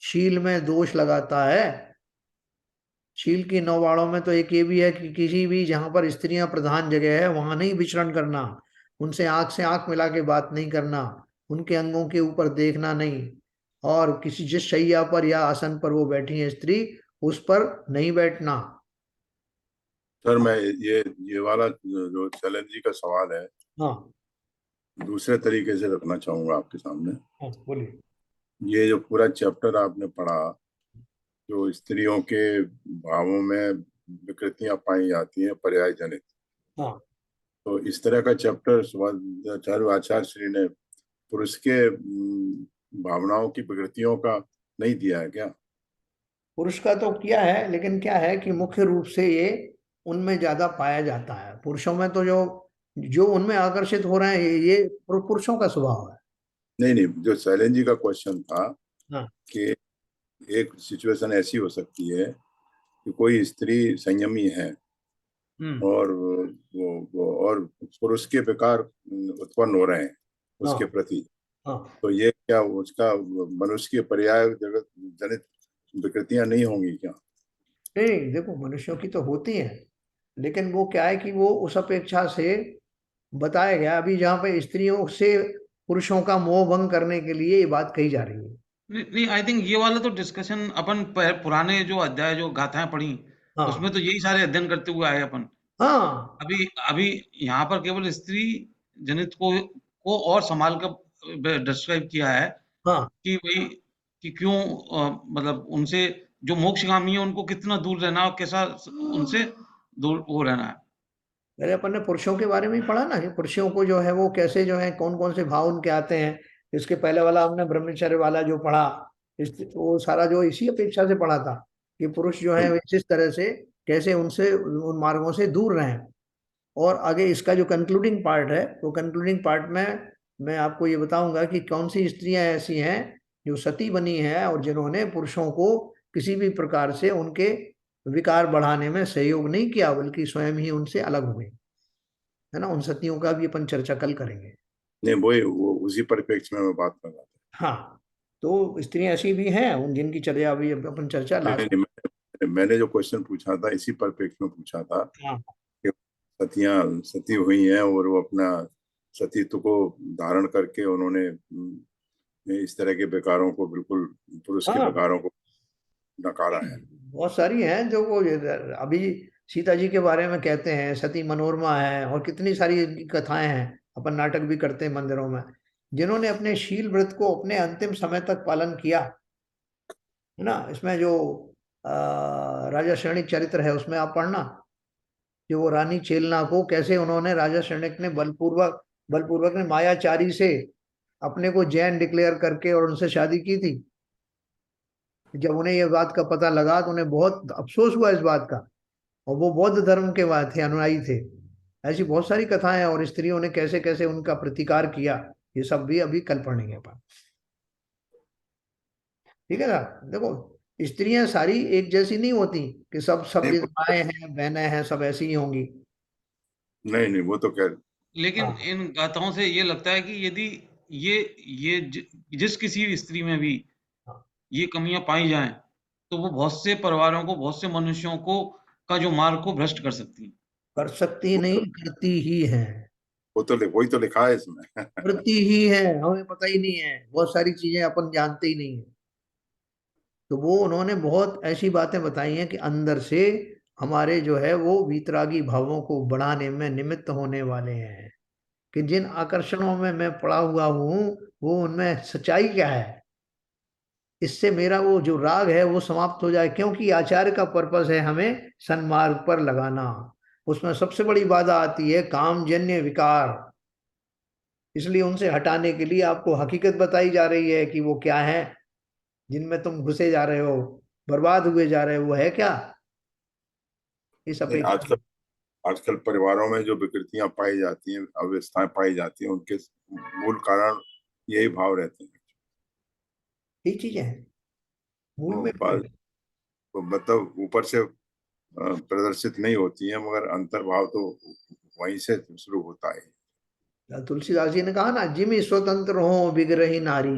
शील में दोष लगाता है। शील की नौ वाणों में तो एक ये भी है कि किसी भी जहां पर स्त्रियां प्रधान जगह है वहां नहीं विचरण करना, उनसे आंख से आंख मिला के बात नहीं करना, उनके अंगों के ऊपर देखना नहीं, और किसी जिस शैया पर या आसन पर वो बैठी है स्त्री, उस पर नहीं बैठना। सर मैं ये वाला जो चैलेंज जी का सवाल है, हाँ, दूसरे तरीके से रखना चाहूंगा आपके सामने। हाँ, बोलिए। ये जो पूरा चैप्टर आपने पढ़ा, जो स्त्रियों के भावों में विकृतियां पाई जाती हैं पर्याय जनित, हाँ, तो इस तरह का चैप्टर सुभाषाचार्य आचार्य श्री ने पुरुष के भावनाओं की विकृतियों का नहीं दिया है क्या? पुरुष का तो किया है, लेकिन क्या है कि मुख्य रूप से ये उनमें ज्यादा पाया जाता है। पुरुषों में तो जो जो उनमें आकर्षित हो रहे हैं ये पुरुषों का स्वभाव है। नहीं नहीं, जो शैलेंद्र जी का क्वेश्चन था हाँ। कि एक सिचुएशन ऐसी हो सकती है कि कोई स्त्री संयमी है हम्म। और और पुरुष के विकार उत्पन्न हो रहे हैं उसके हाँ, प्रति, हाँ। तो ये क्या उसका मनुष्य के पर्याय जगत जनित विकृतियां नहीं होंगी क्या? नहीं, देखो मनुष्यों की तो होती हैं, लेकिन वो क्या है कि वो उस अपेक्षा से बताया गया अभी जहाँ पे स्त्रियों से पुरुषों का मोह भंग करने के लिए ये बात कही जा रही है। नहीं नहीं, आई थिंक ये वाला तो डिस्कशन अपन पुराने जो अध्याय, जो गाथाएं पढ़ी, उसमें हाँ, तो यही सारे अध्ययन करते हुए आए अपन। हाँ, अभी अभी यहाँ पर केवल स्त्री जनित को और संभाल कर डिस्क्राइब किया है हाँ। कि भाई, कि क्यों मतलब उनसे जो मोक्षगामी है उनको कितना दूर रहना और कैसा उनसे दूर वो रहना है। अरे अपन ने पुरुषों के बारे में ही पढ़ा ना कि पुरुषों को जो है वो कैसे जो है कौन कौन से भाव उनके आते हैं। इसके पहले वाला हमने ब्रह्मचर्य वाला जो पढ़ा, वो सारा जो इसी अपेक्षा से पढ़ा था कि पुरुष जो है हम्म, इस तरह से कैसे उनसे उन मार्गों से दूर रहें। और आगे इसका जो कंक्लूडिंग पार्ट है, तो कंक्लूडिंग पार्ट में मैं आपको ये बताऊंगा कि कौन सी स्त्रियां ऐसी हैं जो सती बनी हैं और जिन्होंने पुरुषों को किसी भी प्रकार से उनके विकार बढ़ाने में सहयोग नहीं किया, बल्कि स्वयं ही उनसे अलग हो गई। है ना, उन सतियों का भी अपन चर्चा कल करेंगे। नहीं वो उसी परिप्रेक्ष्य में मैं बात कर रहा था। हाँ, तो स्त्रियां ऐसी भी हैं उन जिनकी चर्चा अभी अपन चर्चा नहीं लास्ट। नहीं, मैंने जो क्वेश्चन पूछा था इसी परिप्रेक्ष्य में पूछा था हाँ, कि सतियां सती हुई हैं और वो अपना सतीत्व को धारण करके उन्होंने इस तरह के विकारों को बिल्कुल, पुरुष के हाँ। विकारों को नकारा है। बहुत सारी हैं जो वो अभी सीता जी के बारे में कहते हैं, सती मनोरमा है, और कितनी सारी इनकी कथाएं हैं, अपन नाटक भी करते हैं मंदिरों में, जिन्होंने अपने शील व्रत को अपने अंतिम समय तक पालन किया। है ना, इसमें जो राजा श्रेणिक चरित्र है उसमें आप पढ़ना कि वो रानी चेलना को कैसे उन्होंने, राजा श्रेणिक ने बलपूर्वक बलपूर्वक ने मायाचारी से अपने को जैन डिक्लेयर करके और उनसे शादी की थी। जब उन्हें ये बात का पता लगा तो उन्हें बहुत अफसोस हुआ इस बात का, और वो बौद्ध धर्म के थे, अनुयायी थे। ऐसी बहुत सारी कथाएं हैं, और स्त्रियों ने कैसे कैसे उनका प्रतिकार किया, ये सब भी अभी कल पढ़ेंगे अपन। ठीक है ना। देखो, स्त्रियां सारी एक जैसी नहीं होती कि सब नहीं माएँ हैं बहनें हैं सब ऐसी ही होंगी। नहीं नहीं, वो तो खैर। लेकिन हाँ, इन गाथाओं से ये लगता है कि यदि ये ये जिस किसी भी स्त्री में भी हाँ। ये कमियां पाई जाएं, तो वो बहुत से परिवारों को, बहुत से मनुष्यों को का जो मार्ग को भ्रष्ट कर सकती हैं। कर सकती वो नहीं, तो करती ही है। वही तो लिखा है इसमें। करती ही है, हमें पता ही नहीं है, बहुत सारी चीजें अपन जानते ही नहीं है। तो वो उन्होंने बहुत ऐसी बातें बताई हैं कि अंदर से हमारे जो है वो वीतरागी भावों को बढ़ाने में निमित्त होने वाले हैं, कि जिन आकर्षणों में मैं पड़ा हुआ हूं वो उनमें सच्चाई क्या है, इससे मेरा वो जो राग है वो समाप्त हो जाए। क्योंकि आचार्य का पर्पस है हमें सन्मार्ग पर लगाना। उसमें सबसे बड़ी बाधा आती है कामजन्य विकार, इसलिए उनसे हटाने के लिए आपको हकीकत बताई जा रही है कि वो क्या है जिनमें तुम घुसे जा रहे हो, बर्बाद हुए जा रहे हो। वो है क्या? इस नहीं, अपेक्षा। आजकल आजकल परिवारों में जो विकृतियां पाई जाती हैं, अव्यवस्थाएं पाई जाती हैं, उनके मूल कारण यही भाव रहते हैं। यही चीजें हैं मूल वो में। वो मतलब ऊपर से प्रदर्शित नहीं होती हैं, मगर अंतर्भाव तो वहीं से शुरू होता है। तुलसीदास जी ने कहा ना, जिमि स्वतंत्र हो बिगरही नारी।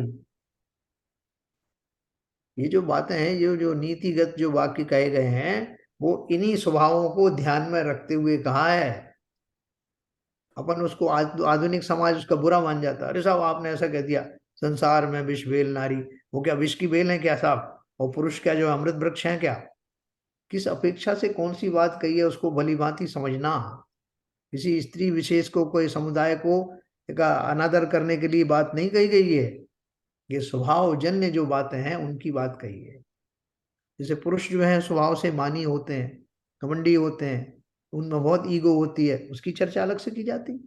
ये जो बातें हैं, ये जो नीतिगत जो वाक्य कहे गए हैं, वो इन्हीं स्वभावों को ध्यान में रखते हुए कहा है। अपन उसको आधुनिक समाज उसका बुरा मान जाता है, अरे साहब आपने ऐसा कह दिया, संसार में विष बेल नारी। वो क्या विष की बेल है क्या साहब? और पुरुष क्या जो अमृत वृक्ष है क्या? किस अपेक्षा से कौन सी बात कही है उसको भली भांति समझना। किसी स्त्री विशेष को, कोई समुदाय को का अनादर करने के लिए बात नहीं कही गई है। ये स्वभाव जन्य जो बातें हैं उनकी बात कही है। जैसे पुरुष जो है स्वभाव से मानी होते हैं, घमंडी होते हैं, उनमें बहुत ईगो होती है, उसकी चर्चा अलग से की जाती है।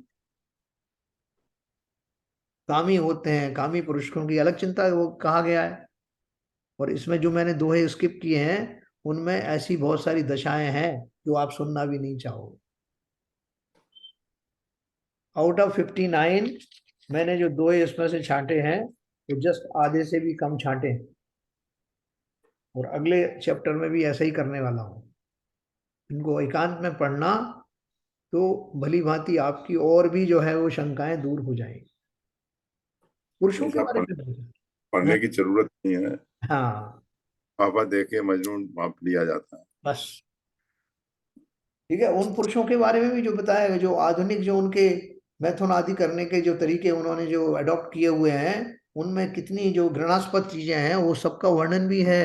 कामी होते हैं, कामी पुरुषों की अलग चिंता वो कहा गया है। और इसमें जो मैंने दोहे स्किप किए हैं उनमें ऐसी बहुत सारी दशाएं हैं जो आप सुनना भी नहीं चाहोगे। आउट ऑफ 59 मैंने जो दोहे इसमें से छांटे हैं वो जस्ट आधे से भी कम छांटे हैं। और अगले चैप्टर में भी ऐसा ही करने वाला हूँ। इनको एकांत में पढ़ना तो भली भांति आपकी और भी जो है वो शंकाएं दूर हो जाएंगी। पुरुषों नहीं के साहब, बारे में पढ़ने की जरूरत नहीं है। हाँ पापा देखे मजनून भाप लिया जाता है। बस ठीक है। उन पुरुषों के बारे में भी जो बताया है, जो आधुनिक जो उनके मैथुन आदि करने के जो तरीके उन्होंने जो अडॉप्ट किए हुए हैं, उनमें कितनी जो घृणास्पद चीजें हैं वो सबका वर्णन भी है।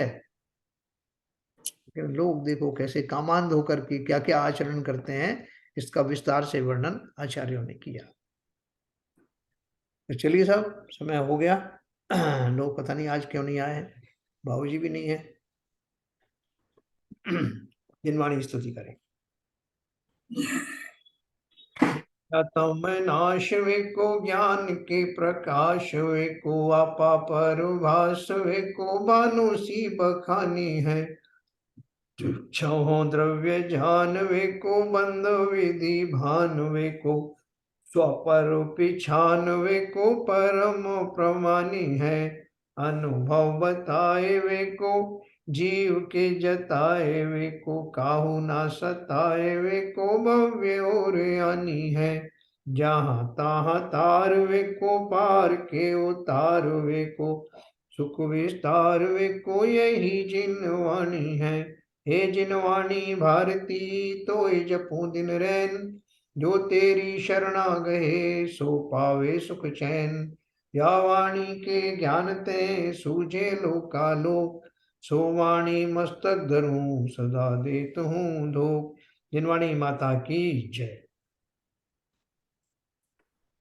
लेकिन लोग देखो कैसे कामांध होकर के क्या क्या आचरण करते हैं, इसका विस्तार से वर्णन आचार्यों ने किया। तो चलिए साहब, समय हो गया। लोग पता नहीं आज क्यों नहीं आए हैं, बाबूजी भी नहीं है। जिनवाणी स्तुति करें। तम नाश वे को ज्ञान के प्रकाश वे को आपा परभास वे को भानु सी बखानी है। छहो द्रव्य जान वे को बंद विधि भान वे को स्वपर पिछान वे को परम प्रमानी है। अनुभव बताए वे को जीव के जताए वे को काहू ना सताए वे को भव्य और यानी है। जहाँ तहाँ तार वे को पार के उतार वे को सुख विस्तार वे को यही जिनवाणी है। हे जिनवाणी भारती तो जपू दिन रैन जो तेरी शरणा गए सो पावे सुख चैन। या वाणी के ज्ञान ते सूझे लोकालोक सो वाणी मस्तक धरूं सदा देत हूँ धोख। जिनवाणी माता की जय।